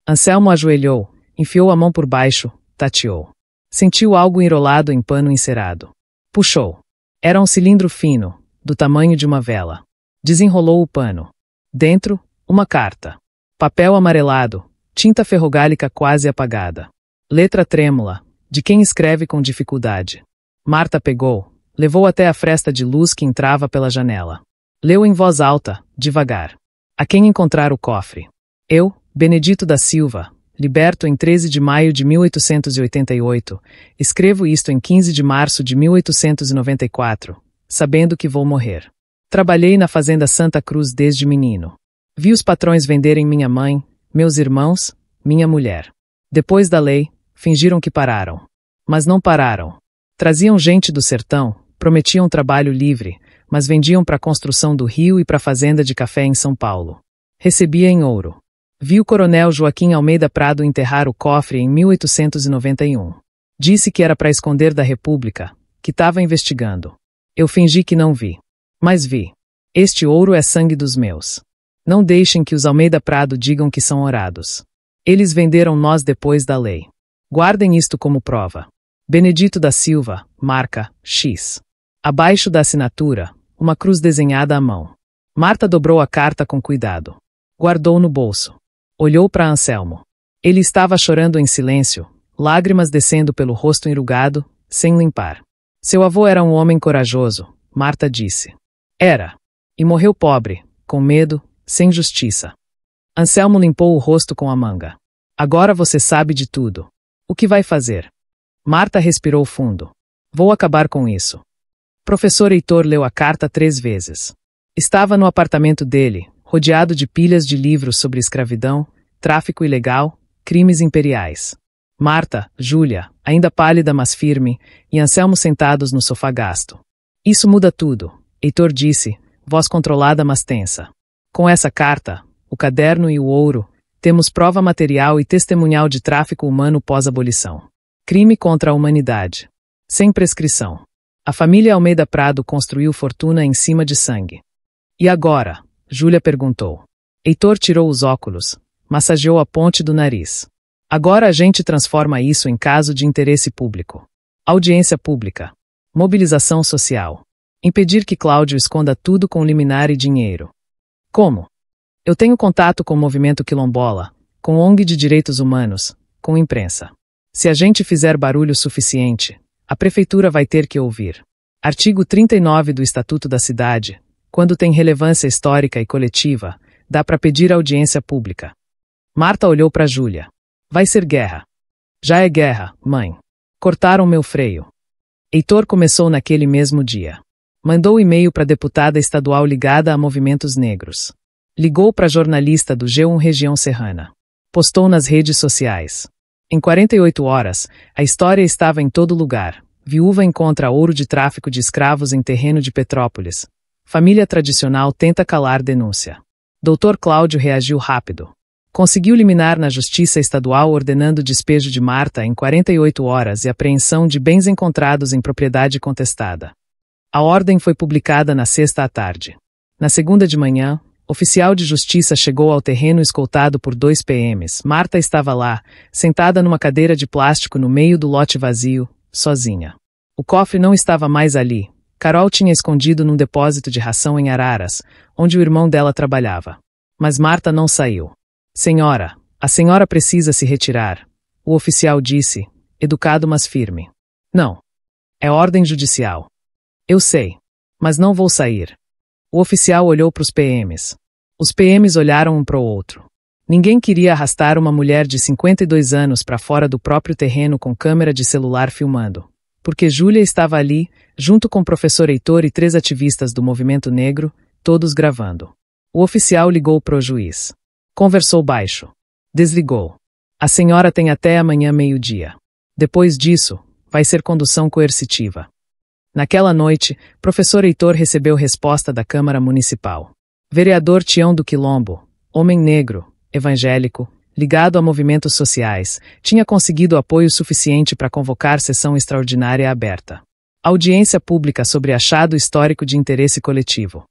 Anselmo ajoelhou, enfiou a mão por baixo, tateou. Sentiu algo enrolado em pano encerado. Puxou. Era um cilindro fino, do tamanho de uma vela. Desenrolou o pano. Dentro, uma carta. Papel amarelado, tinta ferrogálica quase apagada. Letra trêmula, de quem escreve com dificuldade. Marta pegou, levou até a fresta de luz que entrava pela janela. Leu em voz alta, devagar. A quem encontrar o cofre. Eu, Benedito da Silva, liberto em 13 de maio de 1888, escrevo isto em 15 de março de 1894, sabendo que vou morrer. Trabalhei na fazenda Santa Cruz desde menino. Vi os patrões venderem minha mãe, meus irmãos, minha mulher. Depois da lei, fingiram que pararam. Mas não pararam. Traziam gente do sertão, prometiam trabalho livre, mas vendiam para a construção do Rio e para a fazenda de café em São Paulo. Recebia em ouro. Vi o coronel Joaquim Almeida Prado enterrar o cofre em 1891. Disse que era para esconder da República, que estava investigando. Eu fingi que não vi. Mas vi. Este ouro é sangue dos meus. Não deixem que os Almeida Prado digam que são orados. Eles venderam nós depois da lei. Guardem isto como prova. Benedito da Silva, marca, X. Abaixo da assinatura, uma cruz desenhada à mão. Marta dobrou a carta com cuidado. Guardou no bolso. Olhou para Anselmo. Ele estava chorando em silêncio, lágrimas descendo pelo rosto enrugado, sem limpar. Seu avô era um homem corajoso, Marta disse. Era. E morreu pobre, com medo, sem justiça. Anselmo limpou o rosto com a manga. Agora você sabe de tudo. O que vai fazer? Marta respirou fundo. Vou acabar com isso. Professor Heitor leu a carta 3 vezes. Estava no apartamento dele, rodeado de pilhas de livros sobre escravidão, tráfico ilegal, crimes imperiais. Marta, Júlia, ainda pálida mas firme, e Anselmo sentados no sofá gasto. Isso muda tudo, Heitor disse, voz controlada mas tensa. Com essa carta, o caderno e o ouro, temos prova material e testemunhal de tráfico humano pós-abolição. Crime contra a humanidade. Sem prescrição. A família Almeida Prado construiu fortuna em cima de sangue. E agora? Júlia perguntou. Heitor tirou os óculos, massageou a ponte do nariz. Agora a gente transforma isso em caso de interesse público. Audiência pública. Mobilização social. Impedir que Cláudio esconda tudo com liminar e dinheiro. Como? Eu tenho contato com o movimento quilombola, com ONG de direitos humanos, com imprensa. Se a gente fizer barulho suficiente, a prefeitura vai ter que ouvir. Artigo 39 do Estatuto da Cidade. Quando tem relevância histórica e coletiva, dá para pedir audiência pública. Marta olhou para Júlia. Vai ser guerra. Já é guerra, mãe. Cortaram meu freio. Heitor começou naquele mesmo dia. Mandou e-mail para a deputada estadual ligada a movimentos negros. Ligou para a jornalista do G1 Região Serrana. Postou nas redes sociais. Em 48 horas, a história estava em todo lugar. Viúva encontra ouro de tráfico de escravos em terreno de Petrópolis. Família tradicional tenta calar denúncia. Dr. Cláudio reagiu rápido. Conseguiu liminar na Justiça Estadual ordenando o despejo de Marta em 48 horas e apreensão de bens encontrados em propriedade contestada. A ordem foi publicada na sexta à tarde. Na segunda de manhã, oficial de justiça chegou ao terreno escoltado por 2 PMs. Marta estava lá, sentada numa cadeira de plástico no meio do lote vazio, sozinha. O cofre não estava mais ali. Carol tinha escondido num depósito de ração em Araras, onde o irmão dela trabalhava. Mas Marta não saiu. Senhora, a senhora precisa se retirar, o oficial disse, educado mas firme. Não. É ordem judicial. Eu sei. Mas não vou sair. O oficial olhou para os PMs. Os PMs olharam um para o outro. Ninguém queria arrastar uma mulher de 52 anos para fora do próprio terreno com câmera de celular filmando. Porque Júlia estava ali, junto com o professor Heitor e 3 ativistas do movimento negro, todos gravando. O oficial ligou pro juiz. Conversou baixo. Desligou. A senhora tem até amanhã meio-dia. Depois disso, vai ser condução coercitiva. Naquela noite, professor Heitor recebeu resposta da Câmara Municipal. Vereador Tião do Quilombo, homem negro, evangélico, ligado a movimentos sociais, tinha conseguido apoio suficiente para convocar sessão extraordinária aberta. Audiência pública sobre achado histórico de interesse coletivo.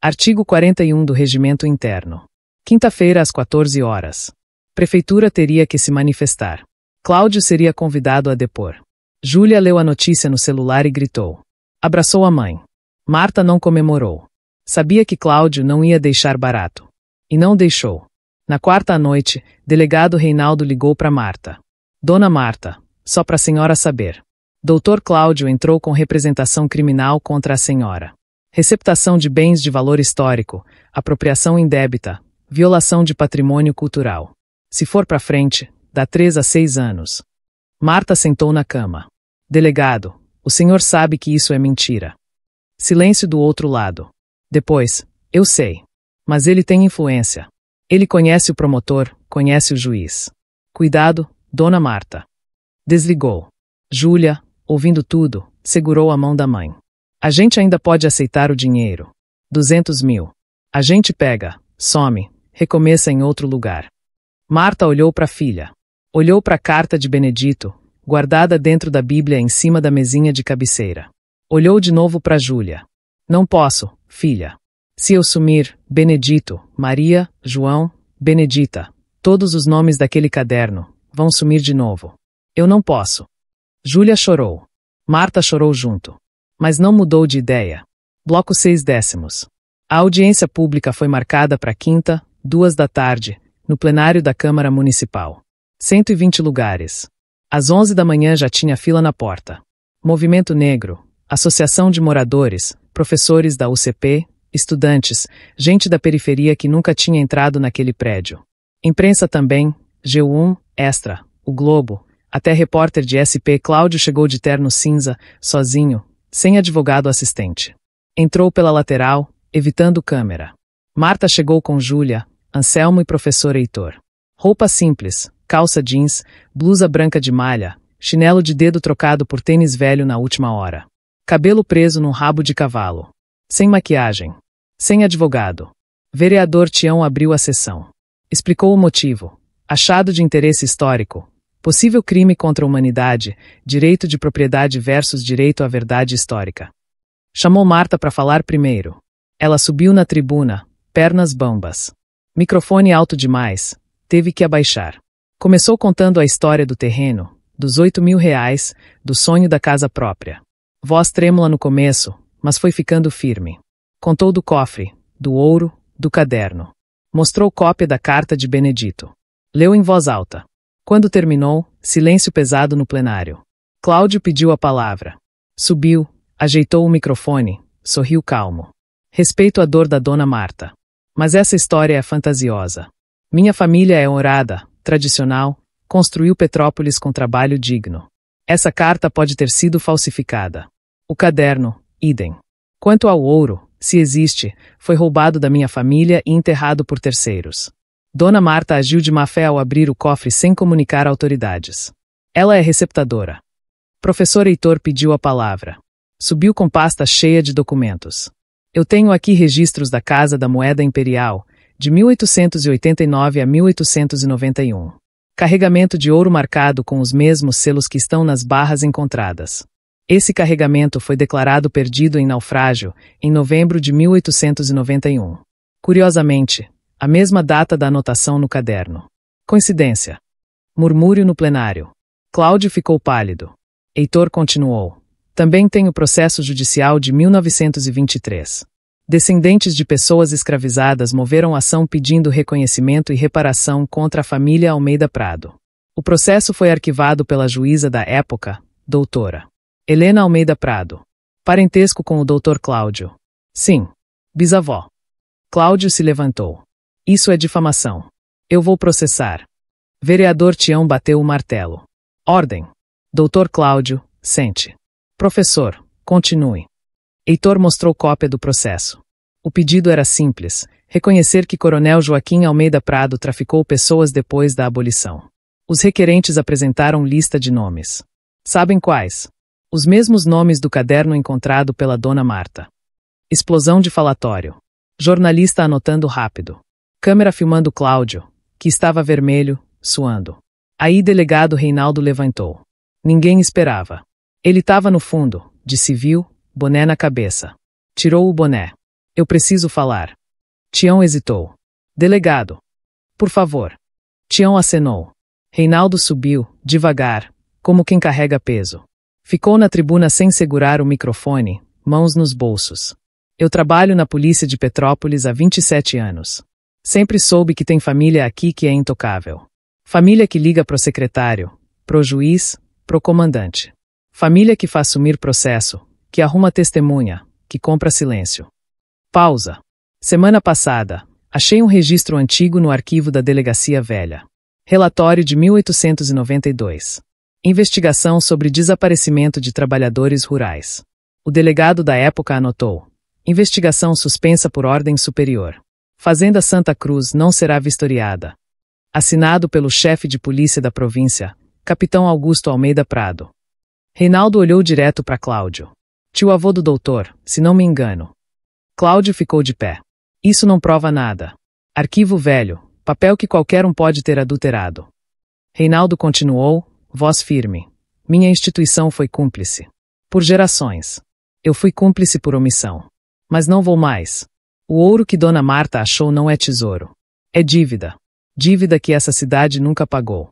Artigo 41 do Regimento Interno. Quinta-feira às 14 horas. Prefeitura teria que se manifestar. Cláudio seria convidado a depor. Júlia leu a notícia no celular e gritou. Abraçou a mãe. Marta não comemorou. Sabia que Cláudio não ia deixar barato. E não deixou. Na quarta à noite, delegado Reinaldo ligou para Marta. Dona Marta, só para a senhora saber. Doutor Cláudio entrou com representação criminal contra a senhora. Receptação de bens de valor histórico, apropriação indébita, violação de patrimônio cultural. Se for para frente, dá 3 a 6 anos. Marta sentou na cama. Delegado, o senhor sabe que isso é mentira. Silêncio do outro lado. Depois, eu sei. Mas ele tem influência. Ele conhece o promotor, conhece o juiz. Cuidado, dona Marta. Desligou. Júlia, ouvindo tudo, segurou a mão da mãe. A gente ainda pode aceitar o dinheiro. 200 mil. A gente pega, some, recomeça em outro lugar. Marta olhou para a filha. Olhou para a carta de Benedito, guardada dentro da Bíblia em cima da mesinha de cabeceira. Olhou de novo para Júlia. Não posso, filha. Se eu sumir, Benedito, Maria, João, Benedita, todos os nomes daquele caderno, vão sumir de novo. Eu não posso. Júlia chorou. Marta chorou junto. Mas não mudou de ideia. Bloco 6/10. A audiência pública foi marcada para quinta, 2 da tarde, no plenário da Câmara Municipal. 120 lugares. Às 11 da manhã já tinha fila na porta. Movimento Negro, Associação de Moradores, professores da UCP, estudantes, gente da periferia que nunca tinha entrado naquele prédio. Imprensa também, G1, Extra, O Globo, até repórter de SP Cláudio chegou de terno cinza, sozinho, sem advogado assistente. Entrou pela lateral, evitando câmera. Marta chegou com Júlia, Anselmo e professor Heitor. Roupa simples, calça jeans, blusa branca de malha, chinelo de dedo trocado por tênis velho na última hora. Cabelo preso num rabo de cavalo. Sem maquiagem. Sem advogado. Vereador Tião abriu a sessão. Explicou o motivo. Achado de interesse histórico. Possível crime contra a humanidade, direito de propriedade versus direito à verdade histórica. Chamou Marta para falar primeiro. Ela subiu na tribuna, pernas bambas. Microfone alto demais, teve que abaixar. Começou contando a história do terreno, dos 8 mil reais, do sonho da casa própria. Voz trêmula no começo, mas foi ficando firme. Contou do cofre, do ouro, do caderno. Mostrou cópia da carta de Benedito. Leu em voz alta. Quando terminou, silêncio pesado no plenário. Cláudio pediu a palavra. Subiu, ajeitou o microfone, sorriu calmo. Respeito a dor da dona Marta. Mas essa história é fantasiosa. Minha família é honrada, tradicional, construiu Petrópolis com trabalho digno. Essa carta pode ter sido falsificada. O caderno, idem. Quanto ao ouro, se existe, foi roubado da minha família e enterrado por terceiros. Dona Marta agiu de má fé ao abrir o cofre sem comunicar autoridades. Ela é receptadora. Professor Heitor pediu a palavra. Subiu com pasta cheia de documentos. Eu tenho aqui registros da Casa da Moeda Imperial, de 1889 a 1891. Carregamento de ouro marcado com os mesmos selos que estão nas barras encontradas. Esse carregamento foi declarado perdido em naufrágio em novembro de 1891. Curiosamente, a mesma data da anotação no caderno. Coincidência? Murmúrio no plenário. Cláudio ficou pálido. Heitor continuou. Também tem o processo judicial de 1923. Descendentes de pessoas escravizadas moveram ação pedindo reconhecimento e reparação contra a família Almeida Prado. O processo foi arquivado pela juíza da época, doutora Helena Almeida Prado. Parentesco com o doutor Cláudio. Sim. Bisavó. Cláudio se levantou. Isso é difamação. Eu vou processar. Vereador Tião bateu o martelo. Ordem. Doutor Cláudio, sente. Professor, continue. Heitor mostrou cópia do processo. O pedido era simples: reconhecer que Coronel Joaquim Almeida Prado traficou pessoas depois da abolição. Os requerentes apresentaram lista de nomes. Sabem quais? Os mesmos nomes do caderno encontrado pela dona Marta. Explosão de falatório. Jornalista anotando rápido. Câmera filmando Cláudio, que estava vermelho, suando. Aí delegado Reinaldo levantou. Ninguém esperava. Ele estava no fundo, de civil, boné na cabeça. Tirou o boné. Eu preciso falar. Tião hesitou. Delegado. Por favor. Tião acenou. Reinaldo subiu, devagar, como quem carrega peso. Ficou na tribuna sem segurar o microfone, mãos nos bolsos. Eu trabalho na polícia de Petrópolis há 27 anos. Sempre soube que tem família aqui que é intocável. Família que liga pro secretário, pro juiz, pro comandante. Família que faz sumir processo, que arruma testemunha, que compra silêncio. Pausa. Semana passada, achei um registro antigo no arquivo da Delegacia Velha. Relatório de 1892. Investigação sobre desaparecimento de trabalhadores rurais. O delegado da época anotou. Investigação suspensa por ordem superior. Fazenda Santa Cruz não será vistoriada. Assinado pelo chefe de polícia da província, capitão Augusto Almeida Prado. Reinaldo olhou direto para Cláudio. Tio-avô do doutor, se não me engano. Cláudio ficou de pé. Isso não prova nada. Arquivo velho, papel que qualquer um pode ter adulterado. Reinaldo continuou, voz firme. Minha instituição foi cúmplice. Por gerações. Eu fui cúmplice por omissão. Mas não vou mais. O ouro que Dona Marta achou não é tesouro. É dívida. Dívida que essa cidade nunca pagou.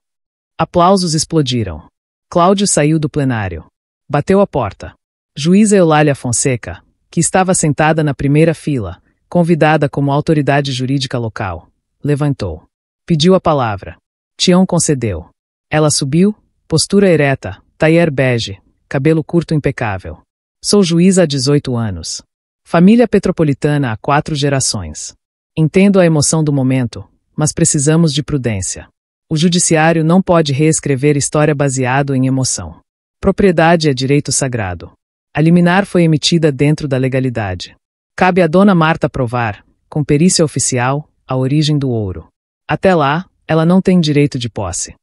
Aplausos explodiram. Cláudio saiu do plenário. Bateu a porta. Juíza Eulália Fonseca, que estava sentada na primeira fila, convidada como autoridade jurídica local, levantou. Pediu a palavra. Tião concedeu. Ela subiu, postura ereta, taier bege, cabelo curto impecável. Sou juíza há 18 anos. Família petropolitana há 4 gerações. Entendo a emoção do momento, mas precisamos de prudência. O judiciário não pode reescrever história baseado em emoção. Propriedade é direito sagrado. A liminar foi emitida dentro da legalidade. Cabe à dona Marta provar, com perícia oficial, a origem do ouro. Até lá, ela não tem direito de posse.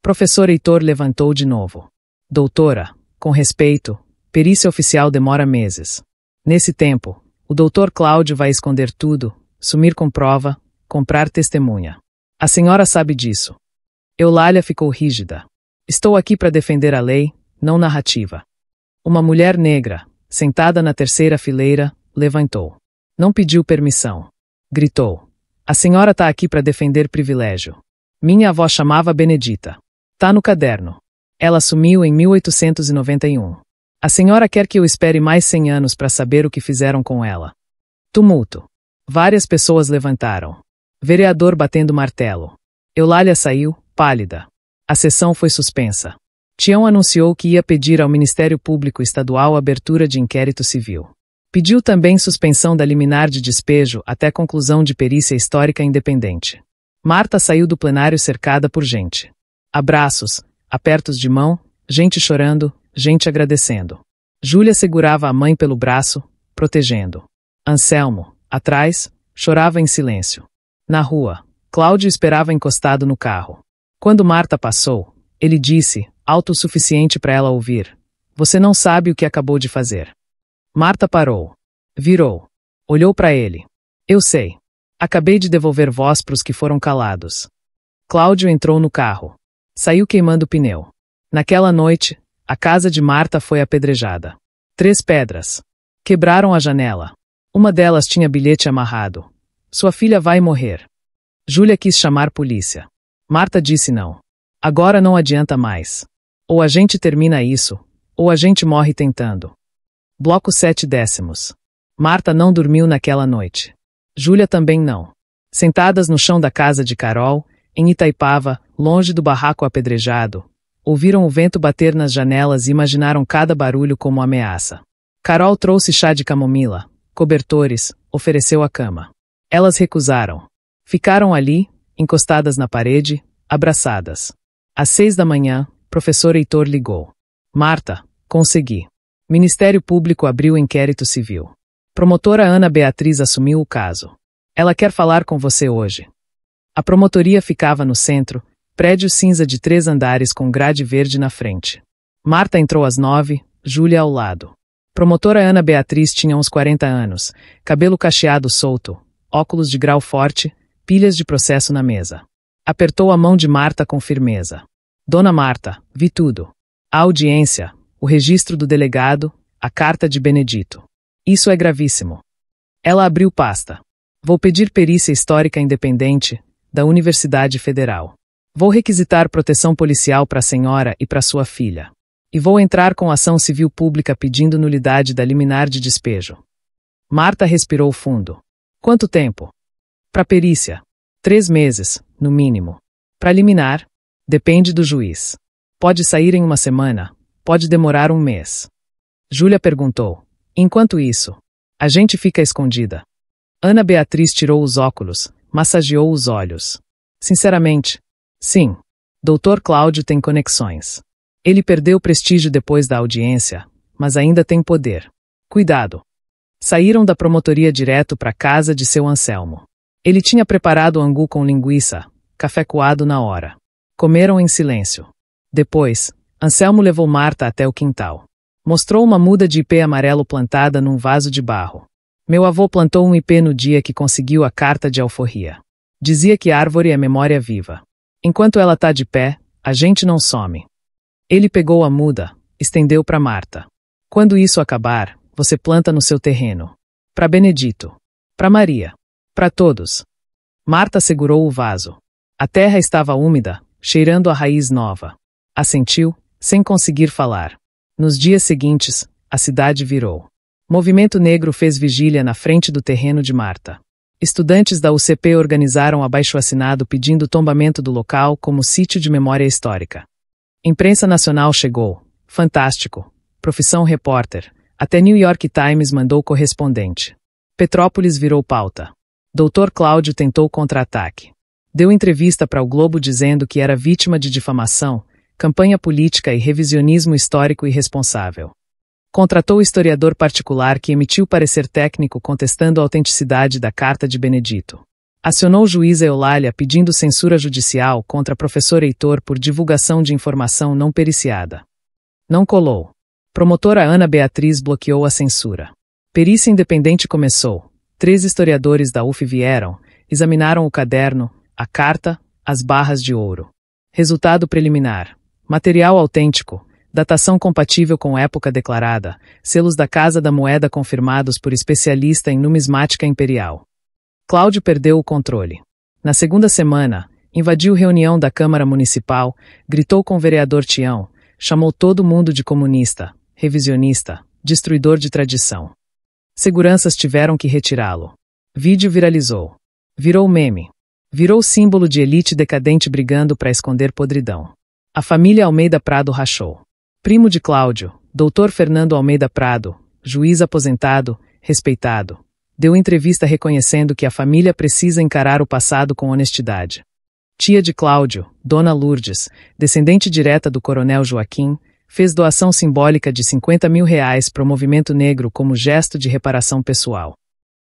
Professor Heitor levantou de novo. Doutora, com respeito, perícia oficial demora meses. Nesse tempo, o doutor Cláudio vai esconder tudo, sumir com prova, comprar testemunha. A senhora sabe disso. Eulália ficou rígida. Estou aqui para defender a lei, não narrativa. Uma mulher negra, sentada na terceira fileira, levantou. Não pediu permissão. Gritou. A senhora tá aqui para defender privilégio. Minha avó chamava Benedita. Tá no caderno. Ela sumiu em 1891. A senhora quer que eu espere mais 100 anos para saber o que fizeram com ela. Tumulto. Várias pessoas levantaram. Vereador batendo martelo. Eulália saiu, pálida. A sessão foi suspensa. Tião anunciou que ia pedir ao Ministério Público Estadual abertura de inquérito civil. Pediu também suspensão da liminar de despejo até conclusão de perícia histórica independente. Marta saiu do plenário cercada por gente. Abraços, apertos de mão, gente chorando, gente agradecendo. Júlia segurava a mãe pelo braço, protegendo. Anselmo, atrás, chorava em silêncio. Na rua, Cláudio esperava encostado no carro. Quando Marta passou, ele disse, alto o suficiente para ela ouvir: "Você não sabe o que acabou de fazer." Marta parou. Virou. Olhou para ele. "Eu sei. Acabei de devolver voz para os que foram calados." Cláudio entrou no carro. Saiu queimando o pneu. Naquela noite, A casa de Marta foi apedrejada. 3 pedras. Quebraram a janela. Uma delas tinha bilhete amarrado. Sua filha vai morrer. Júlia quis chamar polícia. Marta disse não. Agora não adianta mais. Ou a gente termina isso, ou a gente morre tentando. Bloco 7/10. Marta não dormiu naquela noite. Júlia também não. Sentadas no chão da casa de Carol, em Itaipava, longe do barraco apedrejado, ouviram o vento bater nas janelas e imaginaram cada barulho como ameaça. Carol trouxe chá de camomila, cobertores, ofereceu a cama. Elas recusaram. Ficaram ali, encostadas na parede, abraçadas. Às 6 da manhã, professor Heitor ligou. Marta, consegui. Ministério Público abriu inquérito civil. Promotora Ana Beatriz assumiu o caso. Ela quer falar com você hoje. A promotoria ficava no centro, prédio cinza de 3 andares com grade verde na frente. Marta entrou às 9, Júlia ao lado. Promotora Ana Beatriz tinha uns 40 anos, cabelo cacheado solto, óculos de grau forte, pilhas de processo na mesa. Apertou a mão de Marta com firmeza. Dona Marta, vi tudo. A audiência, o registro do delegado, a carta de Benedito. Isso é gravíssimo. Ela abriu pasta. Vou pedir perícia histórica independente, da Universidade Federal. Vou requisitar proteção policial para a senhora e para sua filha. E vou entrar com ação civil pública pedindo nulidade da liminar de despejo. Marta respirou fundo. Quanto tempo? Para perícia. 3 meses, no mínimo. Para liminar, depende do juiz. Pode sair em 1 semana, pode demorar 1 mês. Júlia perguntou. Enquanto isso, a gente fica escondida. Ana Beatriz tirou os óculos, massageou os olhos. Sinceramente, sim. Dr. Cláudio tem conexões. Ele perdeu prestígio depois da audiência, mas ainda tem poder. Cuidado. Saíram da promotoria direto para a casa de seu Anselmo. Ele tinha preparado angu com linguiça, café coado na hora. Comeram em silêncio. Depois, Anselmo levou Marta até o quintal. Mostrou uma muda de ipê amarelo plantada num vaso de barro. Meu avô plantou um ipê no dia que conseguiu a carta de alforria. Dizia que árvore é memória viva. Enquanto ela tá de pé, a gente não some. Ele pegou a muda, estendeu para Marta. Quando isso acabar, você planta no seu terreno. Para Benedito. Para Maria. Para todos. Marta segurou o vaso. A terra estava úmida, cheirando a raiz nova. Assentiu, sem conseguir falar. Nos dias seguintes, a cidade virou. Movimento Negro fez vigília na frente do terreno de Marta. Estudantes da UCP organizaram abaixo-assinado pedindo tombamento do local como sítio de memória histórica. Imprensa nacional chegou. Fantástico. Profissão repórter. Até New York Times mandou correspondente. Petrópolis virou pauta. Dr. Cláudio tentou contra-ataque. Deu entrevista para o Globo dizendo que era vítima de difamação, campanha política e revisionismo histórico irresponsável. Contratou historiador particular que emitiu parecer técnico contestando a autenticidade da carta de Benedito. Acionou juíza Eulália pedindo censura judicial contra professor Heitor por divulgação de informação não periciada. Não colou. Promotora Ana Beatriz bloqueou a censura. Perícia independente começou. 3 historiadores da UF vieram, examinaram o caderno, a carta, as barras de ouro. Resultado preliminar. Material autêntico. Datação compatível com época declarada. Selos da Casa da Moeda confirmados por especialista em numismática imperial. Cláudio perdeu o controle. Na segunda semana, invadiu reunião da Câmara Municipal, gritou com o vereador Tião, chamou todo mundo de comunista, revisionista, destruidor de tradição. Seguranças tiveram que retirá-lo. Vídeo viralizou. Virou meme. Virou símbolo de elite decadente brigando para esconder podridão. A família Almeida Prado rachou. Primo de Cláudio, Dr. Fernando Almeida Prado, juiz aposentado, respeitado, deu entrevista reconhecendo que a família precisa encarar o passado com honestidade. Tia de Cláudio, Dona Lourdes, descendente direta do coronel Joaquim, fez doação simbólica de R$50 mil para o movimento negro como gesto de reparação pessoal.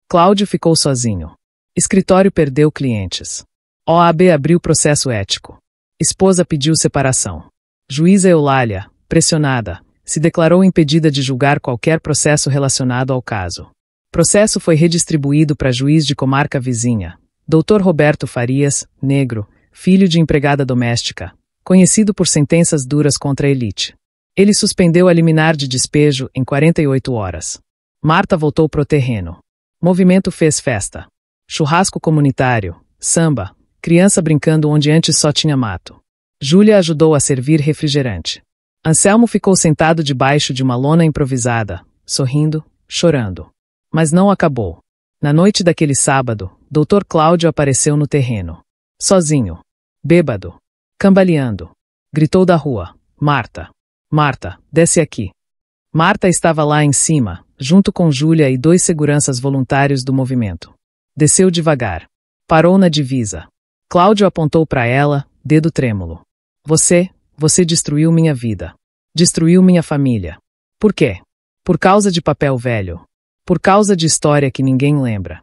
Cláudio ficou sozinho. Escritório perdeu clientes. OAB abriu processo ético. Esposa pediu separação. Juíza Eulália, pressionada, se declarou impedida de julgar qualquer processo relacionado ao caso. Processo foi redistribuído para juiz de comarca vizinha, Dr. Roberto Farias, negro, filho de empregada doméstica, conhecido por sentenças duras contra a elite. Ele suspendeu a liminar de despejo em 48 horas. Marta voltou pro terreno. Movimento fez festa. Churrasco comunitário, samba, criança brincando onde antes só tinha mato. Júlia ajudou a servir refrigerante. Anselmo ficou sentado debaixo de uma lona improvisada, sorrindo, chorando. Mas não acabou. Na noite daquele sábado, Dr. Cláudio apareceu no terreno. Sozinho. Bêbado. Cambaleando. Gritou da rua: Marta! Marta, desce aqui. Marta estava lá em cima, junto com Júlia e 2 seguranças voluntários do movimento. Desceu devagar. Parou na divisa. Cláudio apontou para ela, dedo trêmulo. Você destruiu minha vida. Destruiu minha família. Por quê? Por causa de papel velho. Por causa de história que ninguém lembra.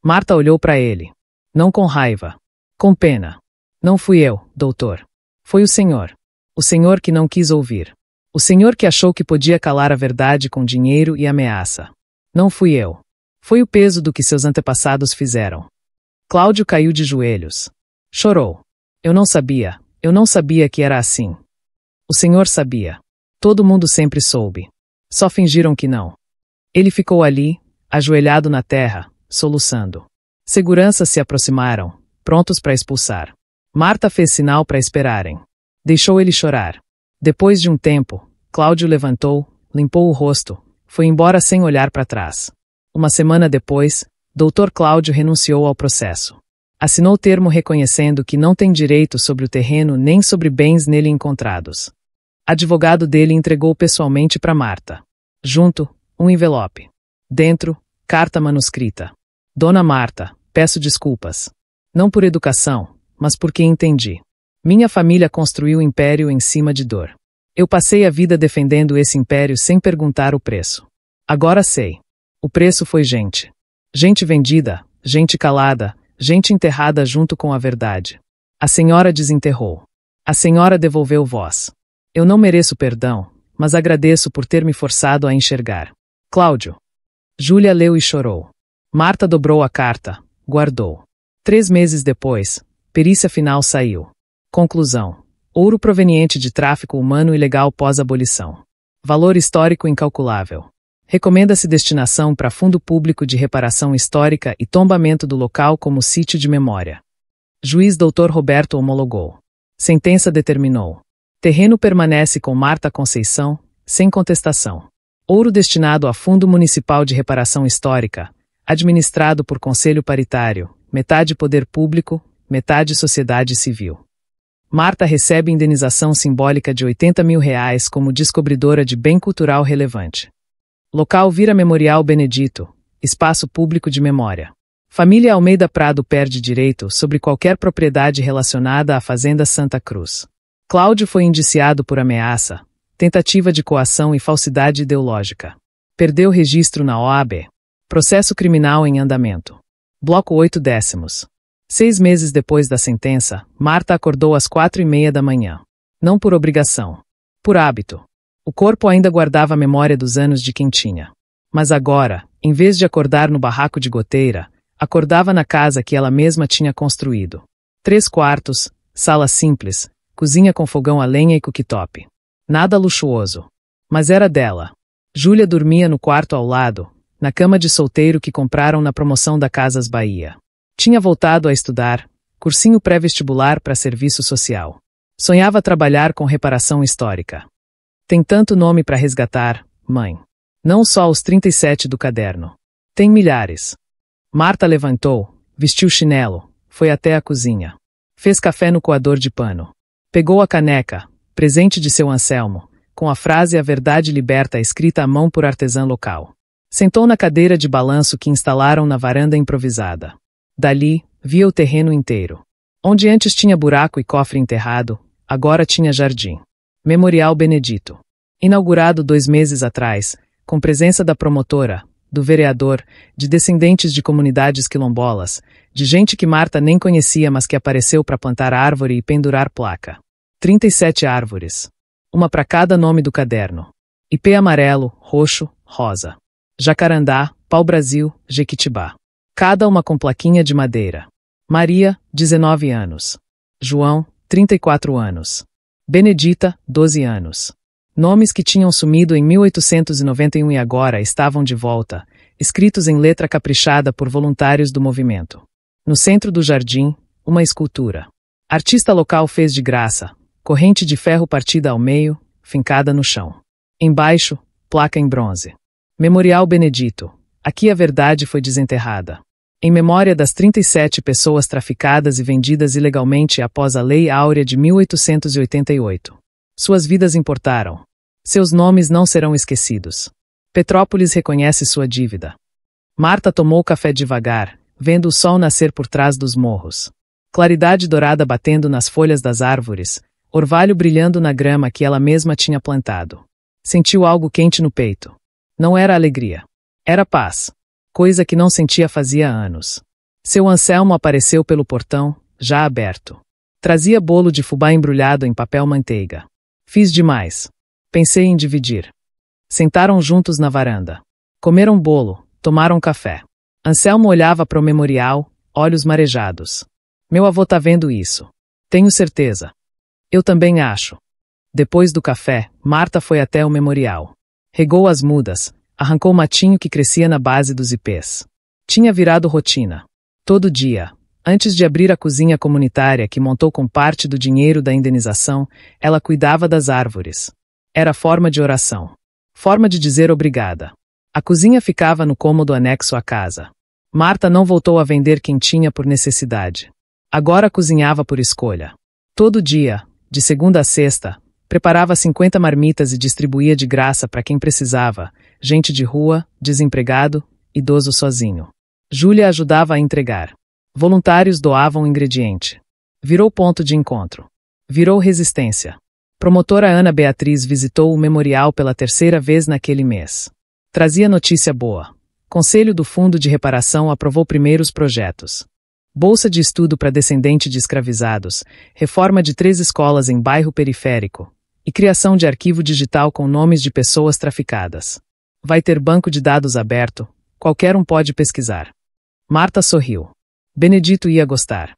Marta olhou para ele. Não com raiva. Com pena. Não fui eu, doutor. Foi o senhor. O senhor que não quis ouvir. O senhor que achou que podia calar a verdade com dinheiro e ameaça. Não fui eu. Foi o peso do que seus antepassados fizeram. Cláudio caiu de joelhos. Chorou. Eu não sabia que era assim. O senhor sabia. Todo mundo sempre soube. Só fingiram que não. Ele ficou ali, ajoelhado na terra, soluçando. Seguranças se aproximaram, prontos para expulsar. Marta fez sinal para esperarem. Deixou ele chorar. Depois de um tempo, Cláudio levantou, limpou o rosto, foi embora sem olhar para trás. Uma semana depois, Dr. Cláudio renunciou ao processo. Assinou termo reconhecendo que não tem direito sobre o terreno nem sobre bens nele encontrados. Advogado dele entregou pessoalmente para Marta. Junto, um envelope. Dentro, carta manuscrita. Dona Marta, peço desculpas. Não por educação, mas porque entendi. Minha família construiu o império em cima de dor. Eu passei a vida defendendo esse império sem perguntar o preço. Agora sei. O preço foi gente. Gente vendida, gente calada, gente enterrada junto com a verdade. A senhora desenterrou. A senhora devolveu voz. Eu não mereço perdão, mas agradeço por ter me forçado a enxergar. Cláudio. Júlia leu e chorou. Marta dobrou a carta, guardou. 3 meses depois, perícia final saiu. Conclusão. Ouro proveniente de tráfico humano ilegal pós-abolição. Valor histórico incalculável. Recomenda-se destinação para Fundo Público de Reparação Histórica e tombamento do local como sítio de memória. Juiz Dr. Roberto homologou. Sentença determinou. Terreno permanece com Marta Conceição, sem contestação. Ouro destinado a Fundo Municipal de Reparação Histórica, administrado por Conselho Paritário, metade Poder Público, metade Sociedade Civil. Marta recebe indenização simbólica de R$80 mil como descobridora de bem cultural relevante. Local vira Memorial Benedito, espaço público de memória. Família Almeida Prado perde direito sobre qualquer propriedade relacionada à Fazenda Santa Cruz. Cláudio foi indiciado por ameaça, tentativa de coação e falsidade ideológica. Perdeu registro na OAB. Processo criminal em andamento. Bloco 8/10. 6 meses depois da sentença, Marta acordou às 4:30 da manhã. Não por obrigação. Por hábito. O corpo ainda guardava a memória dos anos de quem tinha. Mas agora, em vez de acordar no barraco de goteira, acordava na casa que ela mesma tinha construído. 3 quartos, sala simples, cozinha com fogão a lenha e cooktop. Nada luxuoso. Mas era dela. Júlia dormia no quarto ao lado, na cama de solteiro que compraram na promoção da Casas Bahia. Tinha voltado a estudar, cursinho pré-vestibular para serviço social. Sonhava trabalhar com reparação histórica. Tem tanto nome para resgatar, mãe. Não só os 37 do caderno. Tem milhares. Marta levantou, vestiu chinelo, foi até a cozinha. Fez café no coador de pano. Pegou a caneca, presente de seu Anselmo, com a frase "A verdade liberta" escrita à mão por artesã local. Sentou na cadeira de balanço que instalaram na varanda improvisada. Dali, via o terreno inteiro. Onde antes tinha buraco e cofre enterrado, agora tinha jardim. Memorial Benedito. Inaugurado 2 meses atrás, com presença da promotora, do vereador, de descendentes de comunidades quilombolas, de gente que Marta nem conhecia mas que apareceu para plantar árvore e pendurar placa. 37 árvores. Uma para cada nome do caderno. Ipê amarelo, roxo, rosa. Jacarandá, pau-brasil, jequitibá. Cada uma com plaquinha de madeira. Maria, 19 anos. João, 34 anos. Benedita, 12 anos. Nomes que tinham sumido em 1891 e agora estavam de volta, escritos em letra caprichada por voluntários do movimento. No centro do jardim, uma escultura. Artista local fez de graça, corrente de ferro partida ao meio, fincada no chão. Embaixo, placa em bronze. Memorial Benedito. Aqui a verdade foi desenterrada. Em memória das 37 pessoas traficadas e vendidas ilegalmente após a Lei Áurea de 1888. Suas vidas importaram. Seus nomes não serão esquecidos. Petrópolis reconhece sua dívida. Marta tomou café devagar, vendo o sol nascer por trás dos morros. Claridade dourada batendo nas folhas das árvores, orvalho brilhando na grama que ela mesma tinha plantado. Sentiu algo quente no peito. Não era alegria. Era paz. Coisa que não sentia fazia anos. Seu Anselmo apareceu pelo portão, já aberto. Trazia bolo de fubá embrulhado em papel manteiga. Fiz demais. Pensei em dividir. Sentaram juntos na varanda. Comeram bolo, tomaram café. Anselmo olhava para o memorial, olhos marejados. Meu avô tá vendo isso. Tenho certeza. Eu também acho. Depois do café, Marta foi até o memorial. Regou as mudas, arrancou o matinho que crescia na base dos ipês. Tinha virado rotina. Todo dia, antes de abrir a cozinha comunitária que montou com parte do dinheiro da indenização, ela cuidava das árvores. Era forma de oração. Forma de dizer obrigada. A cozinha ficava no cômodo anexo à casa. Marta não voltou a vender quentinha por necessidade. Agora cozinhava por escolha. Todo dia, de segunda a sexta, preparava 50 marmitas e distribuía de graça para quem precisava, gente de rua, desempregado, idoso sozinho. Júlia ajudava a entregar. Voluntários doavam o ingrediente. Virou ponto de encontro. Virou resistência. Promotora Ana Beatriz visitou o memorial pela terceira vez naquele mês. Trazia notícia boa. Conselho do Fundo de Reparação aprovou primeiros projetos. Bolsa de estudo para descendente de escravizados, reforma de 3 escolas em bairro periférico e criação de arquivo digital com nomes de pessoas traficadas. Vai ter banco de dados aberto, qualquer um pode pesquisar. Marta sorriu. Benedito ia gostar.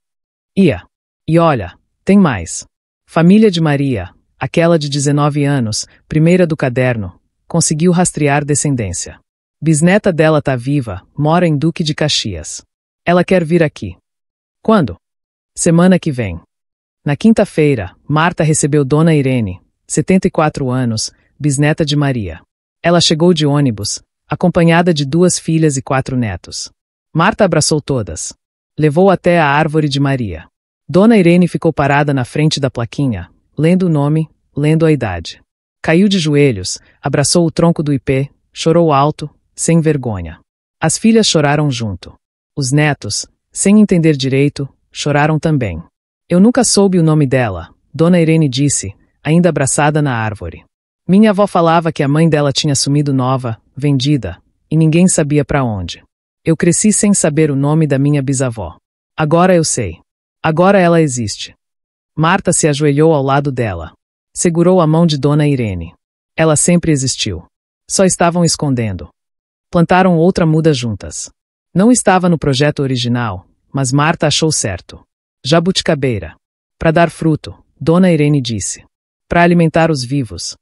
Ia. E olha, tem mais. Família de Maria, aquela de 19 anos, primeira do caderno, conseguiu rastrear descendência. Bisneta dela tá viva, mora em Duque de Caxias. Ela quer vir aqui. Quando? Semana que vem. Na quinta-feira, Marta recebeu Dona Irene, 74 anos, bisneta de Maria. Ela chegou de ônibus, acompanhada de 2 filhas e 4 netos. Marta abraçou todas. Levou até a árvore de Maria. Dona Irene ficou parada na frente da plaquinha, lendo o nome, lendo a idade. Caiu de joelhos, abraçou o tronco do ipê, chorou alto, sem vergonha. As filhas choraram junto. Os netos, sem entender direito, choraram também. Eu nunca soube o nome dela, Dona Irene disse, ainda abraçada na árvore. Minha avó falava que a mãe dela tinha sumido nova, vendida, e ninguém sabia para onde. Eu cresci sem saber o nome da minha bisavó. Agora eu sei. Agora ela existe. Marta se ajoelhou ao lado dela. Segurou a mão de Dona Irene. Ela sempre existiu. Só estavam escondendo. Plantaram outra muda juntas. Não estava no projeto original, mas Marta achou certo. Jabuticabeira. Para dar fruto, Dona Irene disse. Para alimentar os vivos.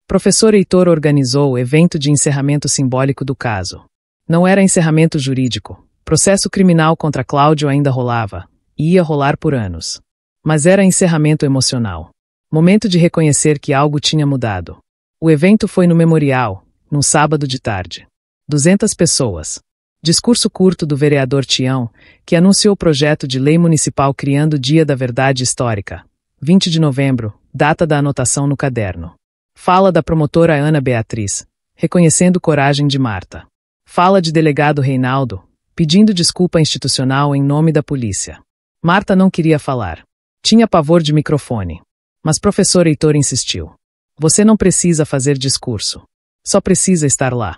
Professor Heitor organizou o evento de encerramento simbólico do caso. Não era encerramento jurídico. Processo criminal contra Cláudio ainda rolava, e ia rolar por anos. Mas era encerramento emocional. Momento de reconhecer que algo tinha mudado. O evento foi no memorial, num sábado de tarde. 200 pessoas. Discurso curto do vereador Tião, que anunciou o projeto de lei municipal criando o Dia da Verdade Histórica. 20 de novembro, data da anotação no caderno. Fala da promotora Ana Beatriz, reconhecendo coragem de Marta. Fala de delegado Reinaldo, pedindo desculpa institucional em nome da polícia. Marta não queria falar. Tinha pavor de microfone. Mas professor Heitor insistiu. Você não precisa fazer discurso. Só precisa estar lá.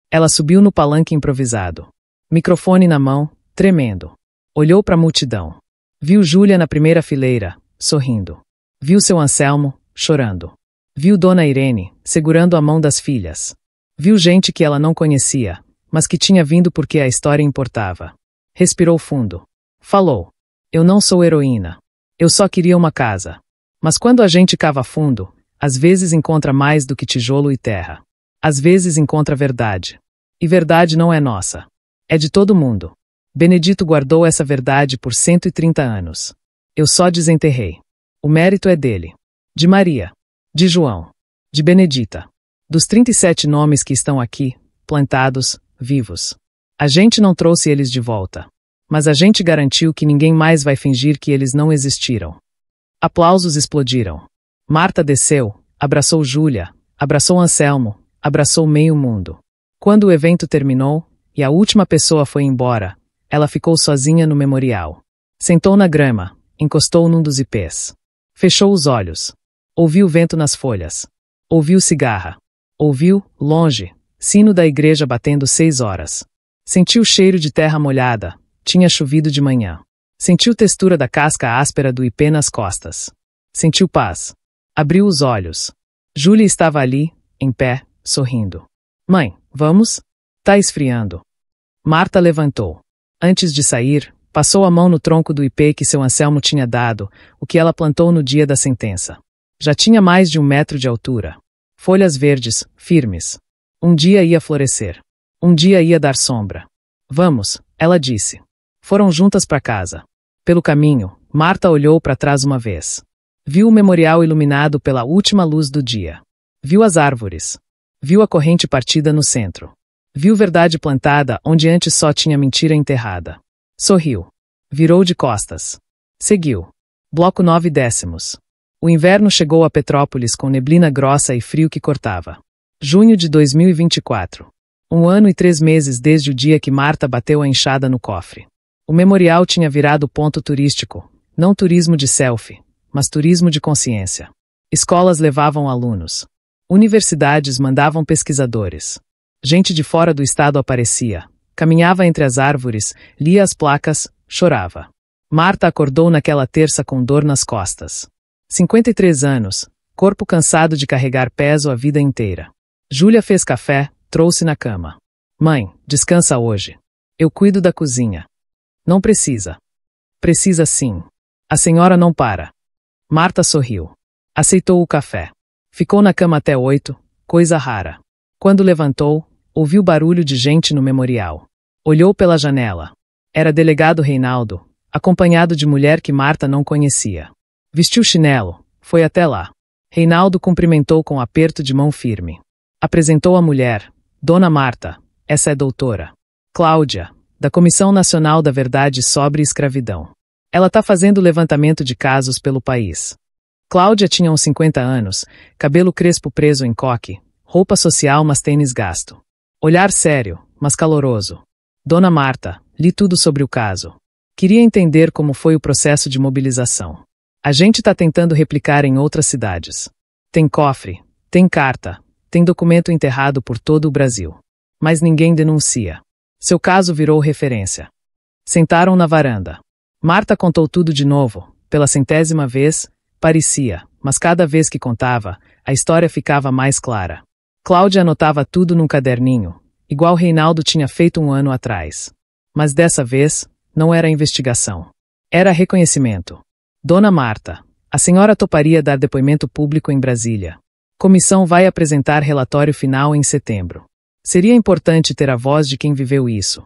Ela subiu no palanque improvisado. Microfone na mão, tremendo. Olhou para a multidão. Viu Júlia na primeira fileira, sorrindo. Viu seu Anselmo, chorando. Viu Dona Irene, segurando a mão das filhas. Viu gente que ela não conhecia, mas que tinha vindo porque a história importava. Respirou fundo. Falou. Eu não sou heroína. Eu só queria uma casa. Mas quando a gente cava fundo, Às vezes encontra mais do que tijolo e terra. Às vezes encontra verdade. E verdade não é nossa. É de todo mundo. Benedito guardou essa verdade por 130 anos. Eu só desenterrei. O mérito é dele. De Maria. De João. De Benedita. Dos 37 nomes que estão aqui, plantados, vivos. A gente não trouxe eles de volta. Mas a gente garantiu que ninguém mais vai fingir que eles não existiram. Aplausos explodiram. Marta desceu, abraçou Júlia, abraçou Anselmo, abraçou meio mundo. Quando o evento terminou, e a última pessoa foi embora, ela ficou sozinha no memorial. Sentou na grama, encostou num dos ipês. Fechou os olhos. Ouviu o vento nas folhas. Ouviu cigarra. Ouviu, longe, sino da igreja batendo 6 horas. Sentiu o cheiro de terra molhada. Tinha chovido de manhã. Sentiu textura da casca áspera do ipê nas costas. Sentiu paz. Abriu os olhos. Júlia estava ali, em pé, sorrindo. Mãe, vamos? Tá esfriando. Marta levantou. Antes de sair, passou a mão no tronco do ipê que seu Anselmo tinha dado, o que ela plantou no dia da sentença. Já tinha mais de 1 metro de altura. Folhas verdes, firmes. Um dia ia florescer. Um dia ia dar sombra. Vamos, ela disse. Foram juntas para casa. Pelo caminho, Marta olhou para trás uma vez. Viu o memorial iluminado pela última luz do dia. Viu as árvores. Viu a corrente partida no centro. Viu verdade plantada onde antes só tinha mentira enterrada. Sorriu. Virou de costas. Seguiu. Bloco 9/10. O inverno chegou a Petrópolis com neblina grossa e frio que cortava. Junho de 2024. 1 ano e 3 meses desde o dia que Marta bateu a enxada no cofre. O memorial tinha virado ponto turístico, não turismo de selfie, mas turismo de consciência. Escolas levavam alunos. Universidades mandavam pesquisadores. Gente de fora do estado aparecia, caminhava entre as árvores, lia as placas, chorava. Marta acordou naquela terça com dor nas costas. 53 anos, corpo cansado de carregar peso a vida inteira. Júlia fez café, trouxe na cama. Mãe, descansa hoje. Eu cuido da cozinha. Não precisa. Precisa sim. A senhora não para. Marta sorriu. Aceitou o café. Ficou na cama até 8, coisa rara. Quando levantou, ouviu barulho de gente no memorial. Olhou pela janela. Era delegado Reinaldo, acompanhado de mulher que Marta não conhecia. Vestiu chinelo, foi até lá. Reinaldo cumprimentou com aperto de mão firme. Apresentou a mulher. Dona Marta, essa é doutora Cláudia, da Comissão Nacional da Verdade sobre Escravidão. Ela tá fazendo levantamento de casos pelo país. Cláudia tinha uns 50 anos, cabelo crespo preso em coque, roupa social mas tênis gasto. Olhar sério, mas caloroso. Dona Marta, li tudo sobre o caso. Queria entender como foi o processo de mobilização. A gente tá tentando replicar em outras cidades. Tem cofre, tem carta, tem documento enterrado por todo o Brasil. Mas ninguém denuncia. Seu caso virou referência. Sentaram na varanda. Marta contou tudo de novo, pela 100ª vez, parecia, mas cada vez que contava, a história ficava mais clara. Cláudia anotava tudo num caderninho, igual Reinaldo tinha feito 1 ano atrás. Mas dessa vez, não era investigação. Era reconhecimento. Dona Marta, a senhora toparia dar depoimento público em Brasília. Comissão vai apresentar relatório final em setembro. Seria importante ter a voz de quem viveu isso.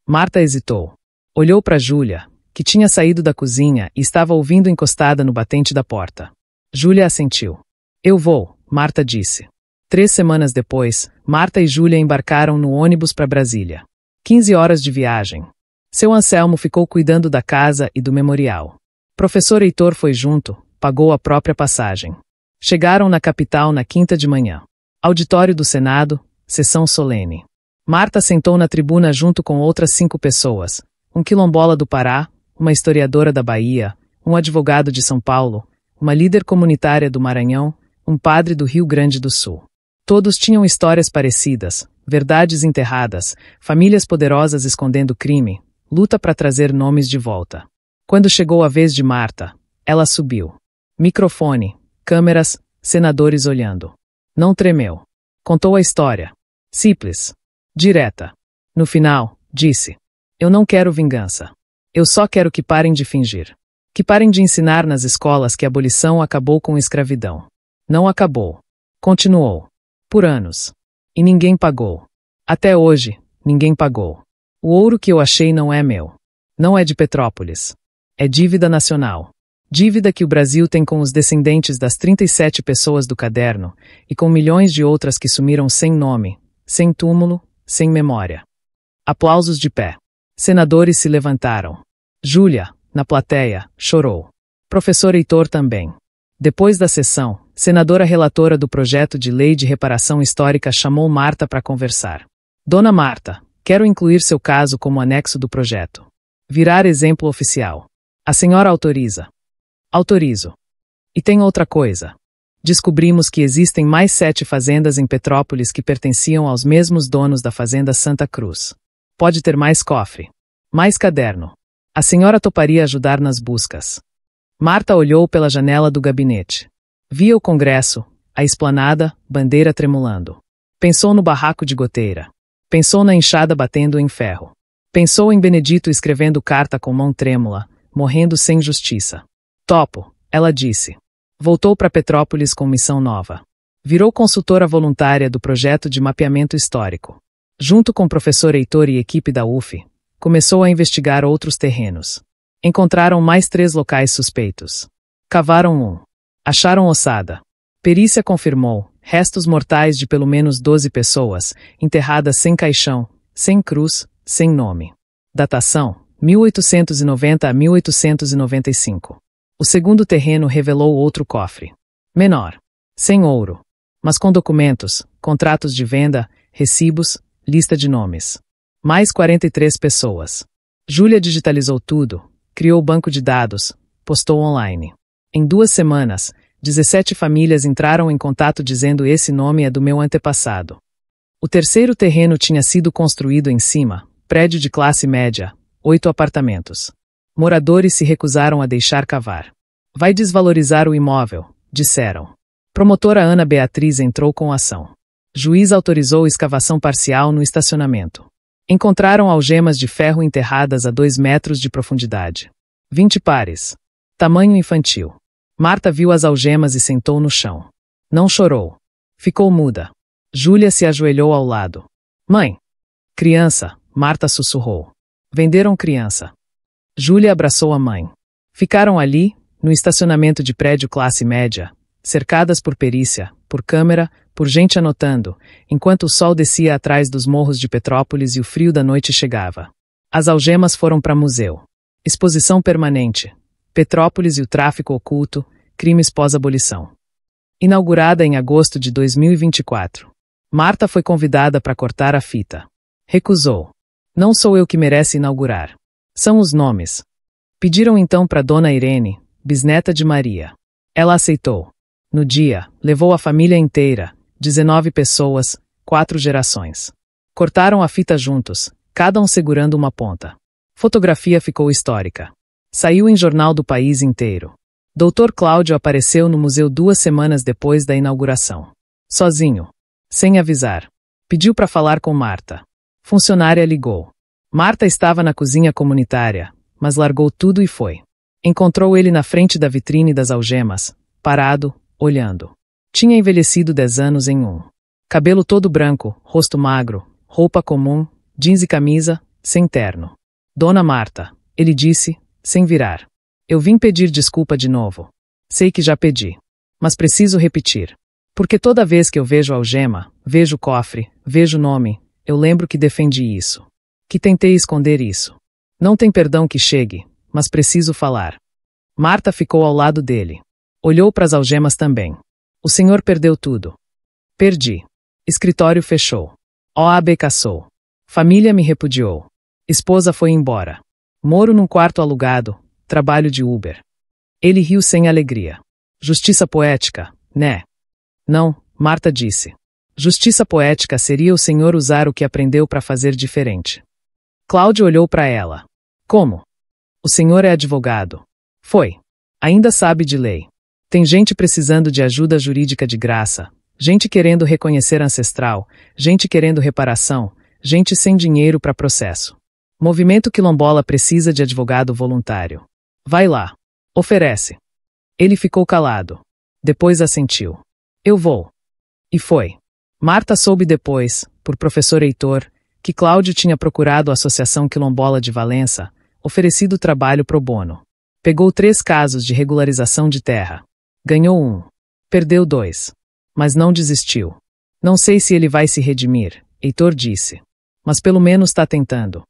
Marta hesitou. Olhou para Júlia, que tinha saído da cozinha e estava ouvindo encostada no batente da porta. Júlia assentiu. Eu vou, Marta disse. 3 semanas depois, Marta e Júlia embarcaram no ônibus para Brasília. 15 horas de viagem. Seu Anselmo ficou cuidando da casa e do memorial. Professor Heitor foi junto, pagou a própria passagem. Chegaram na capital na quinta de manhã. Auditório do Senado, sessão solene. Marta sentou na tribuna junto com outras 5 pessoas, um quilombola do Pará, uma historiadora da Bahia, um advogado de São Paulo, uma líder comunitária do Maranhão, um padre do Rio Grande do Sul. Todos tinham histórias parecidas, verdades enterradas, famílias poderosas escondendo crime, luta para trazer nomes de volta. Quando chegou a vez de Marta, ela subiu. Microfone, câmeras, senadores olhando. Não tremeu. Contou a história. Simples. Direta. No final, disse: eu não quero vingança. Eu só quero que parem de fingir. Que parem de ensinar nas escolas que a abolição acabou com a escravidão. Não acabou. Continuou. Por anos. E ninguém pagou. Até hoje, ninguém pagou. O ouro que eu achei não é meu. Não é de Petrópolis. É dívida nacional. Dívida que o Brasil tem com os descendentes das 37 pessoas do caderno e com milhões de outras que sumiram sem nome, sem túmulo, sem memória. Aplausos de pé. Senadores se levantaram. Júlia, na plateia, chorou. Professor Heitor também. Depois da sessão, senadora relatora do projeto de lei de reparação histórica chamou Marta para conversar. Dona Marta, quero incluir seu caso como anexo do projeto. Virar exemplo oficial. A senhora autoriza? Autorizo. E tem outra coisa. Descobrimos que existem mais 7 fazendas em Petrópolis que pertenciam aos mesmos donos da fazenda Santa Cruz. Pode ter mais cofre. Mais caderno. A senhora toparia ajudar nas buscas. Marta olhou pela janela do gabinete. Via o Congresso, a esplanada, bandeira tremulando. Pensou no barraco de goteira. Pensou na enxada batendo em ferro. Pensou em Benedito escrevendo carta com mão trêmula, morrendo sem justiça. Topo, ela disse. Voltou para Petrópolis com missão nova. Virou consultora voluntária do projeto de mapeamento histórico. Junto com o professor Heitor e equipe da UF, começou a investigar outros terrenos. Encontraram mais 3 locais suspeitos. Cavaram um. Acharam ossada. Perícia confirmou, restos mortais de pelo menos 12 pessoas, enterradas sem caixão, sem cruz, sem nome. Datação, 1890 a 1895. O segundo terreno revelou outro cofre. Menor. Sem ouro. Mas com documentos, contratos de venda, recibos, lista de nomes. Mais 43 pessoas. Júlia digitalizou tudo, criou banco de dados, postou online. Em 2 semanas, 17 famílias entraram em contato dizendo esse nome é do meu antepassado. O terceiro terreno tinha sido construído em cima, prédio de classe média, 8 apartamentos. Moradores se recusaram a deixar cavar. Vai desvalorizar o imóvel, disseram. Promotora Ana Beatriz entrou com ação. Juiz autorizou escavação parcial no estacionamento. Encontraram algemas de ferro enterradas a 2 metros de profundidade. 20 pares. Tamanho infantil. Marta viu as algemas e sentou no chão. Não chorou. Ficou muda. Júlia se ajoelhou ao lado. Mãe! Criança, Marta sussurrou. Venderam criança. Júlia abraçou a mãe. Ficaram ali, no estacionamento de prédio classe média, cercadas por perícia, por câmera, por gente anotando, enquanto o sol descia atrás dos morros de Petrópolis e o frio da noite chegava. As algemas foram para museu. Exposição permanente. Petrópolis e o tráfico oculto, crimes pós-abolição. Inaugurada em agosto de 2024. Marta foi convidada para cortar a fita. Recusou. Não sou eu que merece inaugurar. São os nomes. Pediram então para Dona Irene, bisneta de Maria. Ela aceitou. No dia, levou a família inteira, 19 pessoas, 4 gerações. Cortaram a fita juntos, cada um segurando uma ponta. Fotografia ficou histórica. Saiu em jornal do país inteiro. Dr. Cláudio apareceu no museu 2 semanas depois da inauguração. Sozinho. Sem avisar. Pediu para falar com Marta. Funcionária ligou. Marta estava na cozinha comunitária, mas largou tudo e foi. Encontrou ele na frente da vitrine das algemas, parado, olhando. Tinha envelhecido 10 anos em um. Cabelo todo branco, rosto magro, roupa comum, jeans e camisa, sem terno. Dona Marta, ele disse, sem virar. Eu vim pedir desculpa de novo. Sei que já pedi. Mas preciso repetir. Porque toda vez que eu vejo a algema, vejo o cofre, vejo o nome, eu lembro que defendi isso. Que tentei esconder isso. Não tem perdão que chegue, mas preciso falar. Marta ficou ao lado dele. Olhou para as algemas também. O senhor perdeu tudo. Perdi. Escritório fechou. OAB cassou. Família me repudiou. Esposa foi embora. Moro num quarto alugado, trabalho de Uber. Ele riu sem alegria. Justiça poética, né? Não, Marta disse. Justiça poética seria o senhor usar o que aprendeu para fazer diferente. Cláudio olhou para ela. Como? O senhor é advogado. Foi. Ainda sabe de lei. Tem gente precisando de ajuda jurídica de graça, gente querendo reconhecer ancestral, gente querendo reparação, gente sem dinheiro para processo. Movimento Quilombola precisa de advogado voluntário. Vai lá. Oferece. Ele ficou calado. Depois assentiu. Eu vou. E foi. Marta soube depois, por professor Heitor, que Cláudio tinha procurado a Associação Quilombola de Valença, oferecido trabalho pro bono. Pegou 3 casos de regularização de terra. Ganhou 1. Perdeu 2. Mas não desistiu. Não sei se ele vai se redimir, Heitor disse. Mas pelo menos está tentando.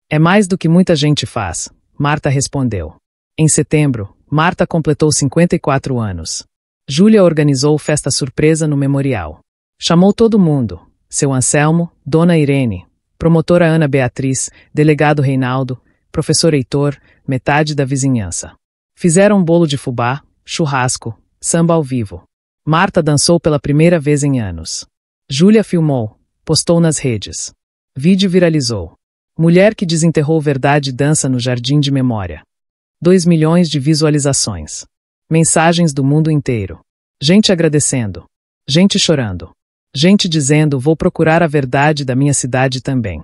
É mais do que muita gente faz, Marta respondeu. Em setembro, Marta completou 54 anos. Júlia organizou festa surpresa no memorial. Chamou todo mundo, seu Anselmo, Dona Irene, promotora Ana Beatriz, delegado Reinaldo, professor Heitor, metade da vizinhança. Fizeram um bolo de fubá, churrasco, samba ao vivo. Marta dançou pela primeira vez em anos. Júlia filmou, postou nas redes. Vídeo viralizou. Mulher que desenterrou verdade dança no jardim de memória. 2 milhões de visualizações. Mensagens do mundo inteiro. Gente agradecendo. Gente chorando. Gente dizendo: vou procurar a verdade da minha cidade também.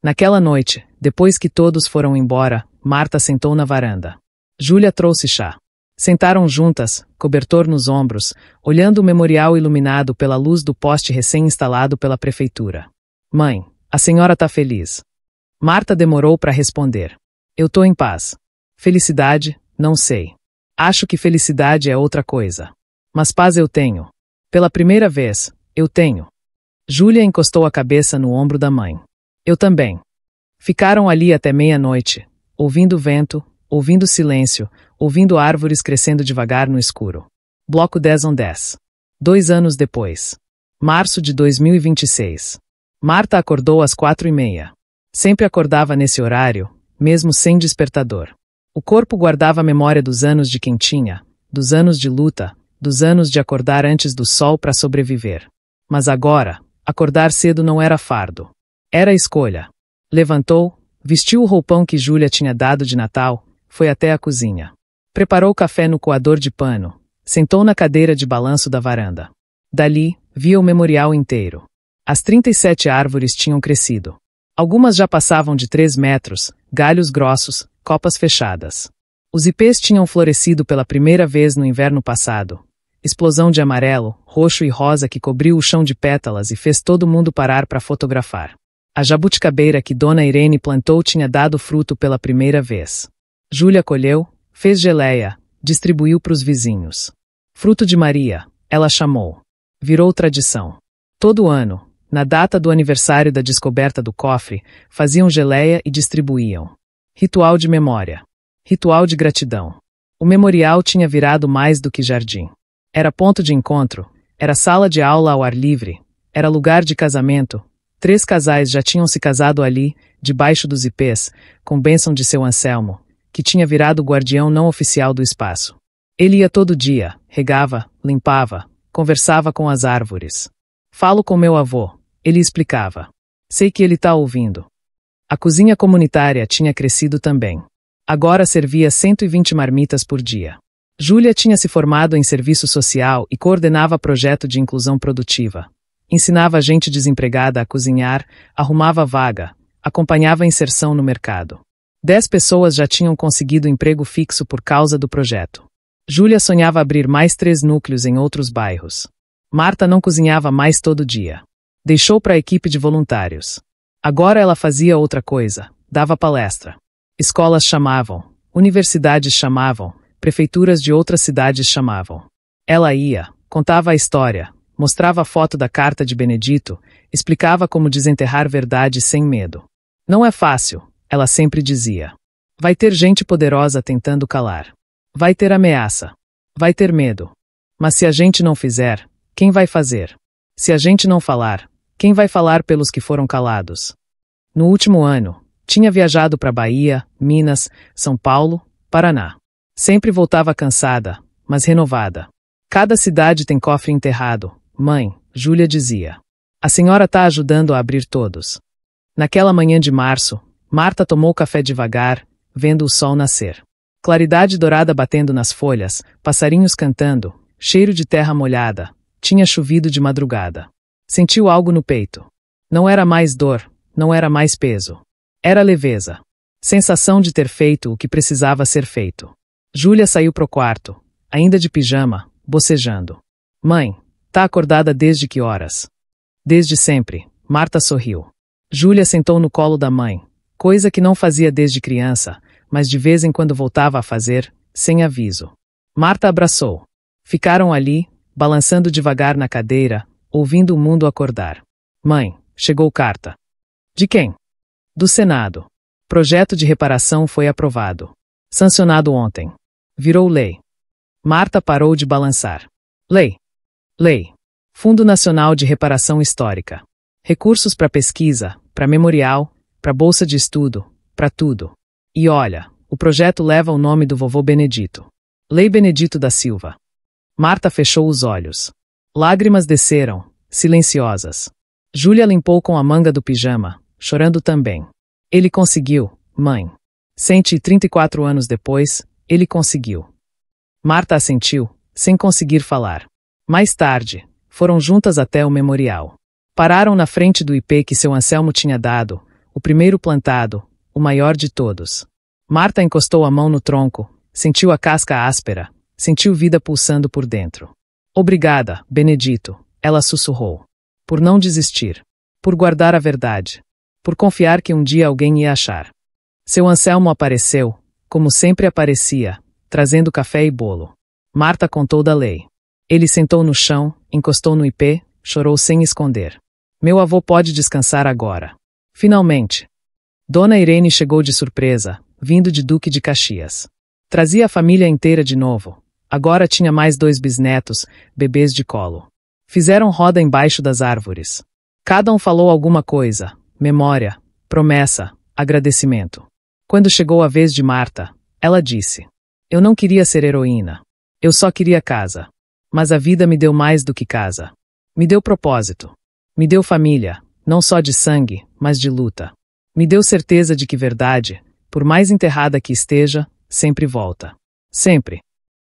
Naquela noite, depois que todos foram embora, Marta sentou na varanda. Júlia trouxe chá. Sentaram juntas, cobertor nos ombros, olhando o memorial iluminado pela luz do poste recém-instalado pela prefeitura. Mãe, a senhora tá feliz? Marta demorou para responder. Eu tô em paz. Felicidade, não sei. Acho que felicidade é outra coisa. Mas paz eu tenho. Pela primeira vez, eu tenho. Júlia encostou a cabeça no ombro da mãe. Eu também. Ficaram ali até meia-noite, ouvindo vento, ouvindo silêncio, ouvindo árvores crescendo devagar no escuro. Bloco 10/10. 2 anos depois. Março de 2026. Marta acordou às 4:30. Sempre acordava nesse horário, mesmo sem despertador. O corpo guardava a memória dos anos de quentinha, dos anos de luta, dos anos de acordar antes do sol para sobreviver. Mas agora, acordar cedo não era fardo. Era escolha. Levantou, vestiu o roupão que Júlia tinha dado de Natal, foi até a cozinha. Preparou café no coador de pano, sentou na cadeira de balanço da varanda. Dali, via o memorial inteiro. As 37 árvores tinham crescido. Algumas já passavam de 3 metros, galhos grossos, copas fechadas. Os ipês tinham florescido pela primeira vez no inverno passado. Explosão de amarelo, roxo e rosa que cobriu o chão de pétalas e fez todo mundo parar para fotografar. A jabuticabeira que Dona Irene plantou tinha dado fruto pela primeira vez. Júlia colheu, fez geleia, distribuiu para os vizinhos. Fruto de Maria, ela chamou. Virou tradição. Todo ano, na data do aniversário da descoberta do cofre, faziam geleia e distribuíam. Ritual de memória. Ritual de gratidão. O memorial tinha virado mais do que jardim. Era ponto de encontro, era sala de aula ao ar livre, era lugar de casamento. 3 casais já tinham se casado ali, debaixo dos ipês, com bênção de seu Anselmo, que tinha virado o guardião não oficial do espaço. Ele ia todo dia, regava, limpava, conversava com as árvores. Falo com meu avô, ele explicava. Sei que ele tá ouvindo. A cozinha comunitária tinha crescido também. Agora servia 120 marmitas por dia. Júlia tinha se formado em serviço social e coordenava projeto de inclusão produtiva. Ensinava gente desempregada a cozinhar, arrumava vaga, acompanhava a inserção no mercado. 10 pessoas já tinham conseguido emprego fixo por causa do projeto. Júlia sonhava abrir mais 3 núcleos em outros bairros. Marta não cozinhava mais todo dia. Deixou para a equipe de voluntários. Agora ela fazia outra coisa, dava palestra. Escolas chamavam, universidades chamavam, prefeituras de outras cidades chamavam. Ela ia, contava a história, mostrava a foto da carta de Benedito, explicava como desenterrar verdade sem medo. Não é fácil, ela sempre dizia. Vai ter gente poderosa tentando calar. Vai ter ameaça. Vai ter medo. Mas se a gente não fizer, quem vai fazer? Se a gente não falar, quem vai falar pelos que foram calados? No último ano, tinha viajado para Bahia, Minas, São Paulo, Paraná. Sempre voltava cansada, mas renovada. Cada cidade tem cofre enterrado, mãe, Júlia dizia. A senhora tá ajudando a abrir todos. Naquela manhã de março, Marta tomou café devagar, vendo o sol nascer. Claridade dourada batendo nas folhas, passarinhos cantando, cheiro de terra molhada. Tinha chovido de madrugada. Sentiu algo no peito. Não era mais dor, não era mais peso. Era leveza. Sensação de ter feito o que precisava ser feito. Júlia saiu pro quarto, ainda de pijama, bocejando. Mãe, Tá acordada desde que horas? Desde sempre, Marta sorriu. Júlia sentou no colo da mãe, coisa que não fazia desde criança, mas de vez em quando voltava a fazer, sem aviso. Marta abraçou. Ficaram ali, balançando devagar na cadeira, ouvindo o mundo acordar. Mãe, chegou carta. De quem? Do Senado. Projeto de reparação foi aprovado. Sancionado ontem. Virou lei. Marta parou de balançar. Lei. Lei. Fundo Nacional de Reparação Histórica. Recursos para pesquisa, para memorial, para bolsa de estudo, para tudo. E olha, o projeto leva o nome do vovô Benedito. Lei Benedito da Silva. Marta fechou os olhos. Lágrimas desceram, silenciosas. Júlia limpou com a manga do pijama, chorando também. Ele conseguiu, mãe. 134 anos depois, ele conseguiu. Marta assentiu, sem conseguir falar. Mais tarde, foram juntas até o memorial. Pararam na frente do ipê que seu Anselmo tinha dado, o primeiro plantado, o maior de todos. Marta encostou a mão no tronco, sentiu a casca áspera, sentiu vida pulsando por dentro. Obrigada, Benedito, ela sussurrou. Por não desistir. Por guardar a verdade. Por confiar que um dia alguém ia achar. Seu Anselmo apareceu, como sempre aparecia, trazendo café e bolo. Marta contou da lei. Ele sentou no chão, encostou no ipê, chorou sem esconder. Meu avô pode descansar agora. Finalmente. Dona Irene chegou de surpresa, vindo de Duque de Caxias. Trazia a família inteira de novo. Agora tinha mais 2 bisnetos, bebês de colo. Fizeram roda embaixo das árvores. Cada um falou alguma coisa, memória, promessa, agradecimento. Quando chegou a vez de Marta, ela disse: Eu não queria ser heroína. Eu só queria casa. Mas a vida me deu mais do que casa. Me deu propósito. Me deu família, não só de sangue, mas de luta. Me deu certeza de que verdade, por mais enterrada que esteja, sempre volta. Sempre.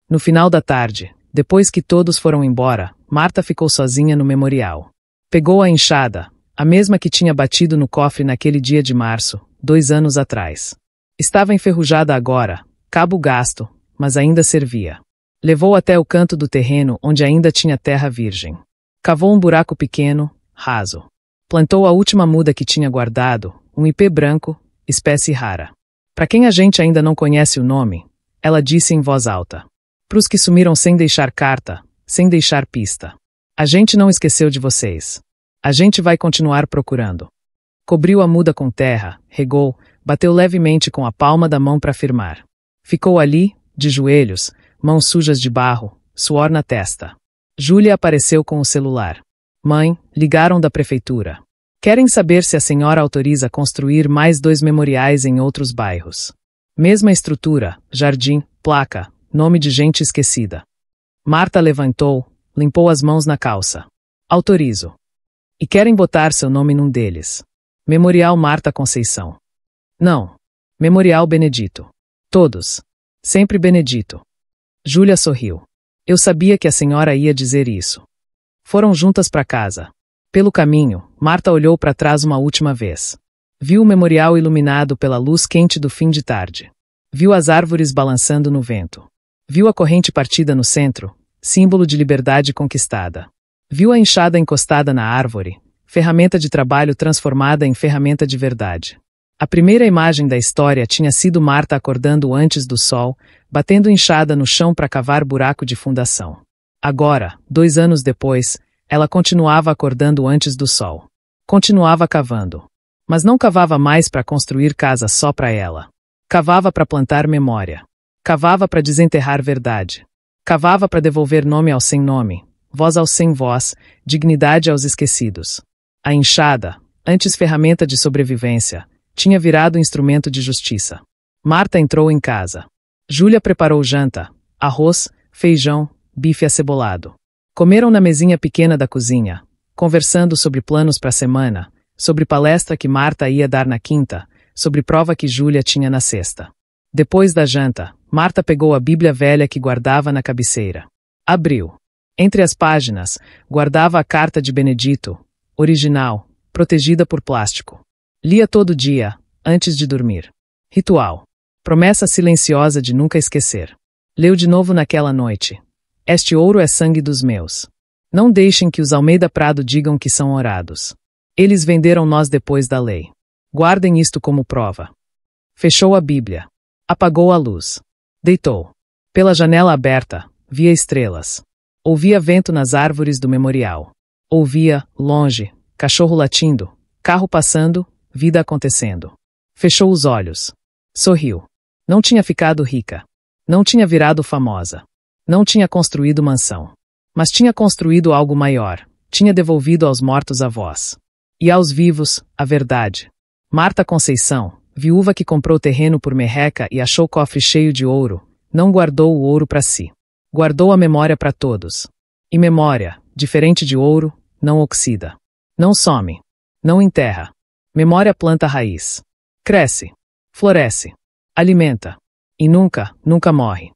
No final da tarde, depois que todos foram embora, Marta ficou sozinha no memorial. Pegou a enxada, a mesma que tinha batido no cofre naquele dia de março, 2 anos atrás. Estava enferrujada agora, cabo gasto, mas ainda servia. Levou até o canto do terreno onde ainda tinha terra virgem. Cavou um buraco pequeno, raso. Plantou a última muda que tinha guardado, um ipê branco, espécie rara. Para quem a gente ainda não conhece o nome, ela disse em voz alta. Pros que sumiram sem deixar carta, sem deixar pista. A gente não esqueceu de vocês. A gente vai continuar procurando. Cobriu a muda com terra, regou, bateu levemente com a palma da mão para firmar. Ficou ali, de joelhos, mãos sujas de barro, suor na testa. Júlia apareceu com o celular. Mãe, ligaram da prefeitura. Querem saber se a senhora autoriza construir mais 2 memoriais em outros bairros. Mesma estrutura, jardim, placa, nome de gente esquecida. Marta levantou, limpou as mãos na calça. Autorizo. E querem botar seu nome num deles. Memorial Marta Conceição. Não. Memorial Benedito. Todos. Sempre Benedito. Júlia sorriu. Eu sabia que a senhora ia dizer isso. Foram juntas para casa. Pelo caminho, Marta olhou para trás uma última vez. Viu o memorial iluminado pela luz quente do fim de tarde. Viu as árvores balançando no vento. Viu a corrente partida no centro, símbolo de liberdade conquistada. Viu a enxada encostada na árvore, ferramenta de trabalho transformada em ferramenta de verdade. A primeira imagem da história tinha sido Marta acordando antes do sol, batendo enxada no chão para cavar buraco de fundação. Agora, 2 anos depois, ela continuava acordando antes do sol. Continuava cavando. Mas não cavava mais para construir casa só para ela. Cavava para plantar memória. Cavava para desenterrar verdade. Cavava para devolver nome ao sem nome, voz ao sem voz, dignidade aos esquecidos. A enxada, antes ferramenta de sobrevivência, tinha virado instrumento de justiça. Marta entrou em casa. Júlia preparou janta, arroz, feijão, bife acebolado. Comeram na mesinha pequena da cozinha, conversando sobre planos para a semana, sobre palestra que Marta ia dar na quinta, sobre prova que Júlia tinha na sexta. Depois da janta, Marta pegou a Bíblia velha que guardava na cabeceira. Abriu. Entre as páginas, guardava a carta de Benedito, original, protegida por plástico. Lia todo dia, antes de dormir. Ritual. Promessa silenciosa de nunca esquecer. Leu de novo naquela noite. Este ouro é sangue dos meus. Não deixem que os Almeida Prado digam que são orados. Eles venderam nós depois da lei. Guardem isto como prova. Fechou a Bíblia. Apagou a luz. Deitou. Pela janela aberta, via estrelas. Ouvia vento nas árvores do memorial. Ouvia, longe, cachorro latindo, carro passando, vida acontecendo. Fechou os olhos. Sorriu. Não tinha ficado rica. Não tinha virado famosa. Não tinha construído mansão. Mas tinha construído algo maior. Tinha devolvido aos mortos a voz. E aos vivos, a verdade. Marta Conceição, viúva que comprou terreno por merreca e achou cofre cheio de ouro, não guardou o ouro para si. Guardou a memória para todos. E memória, diferente de ouro, não oxida. Não some. Não enterra. Memória planta raiz. Cresce. Floresce. Alimenta. E nunca, nunca morre.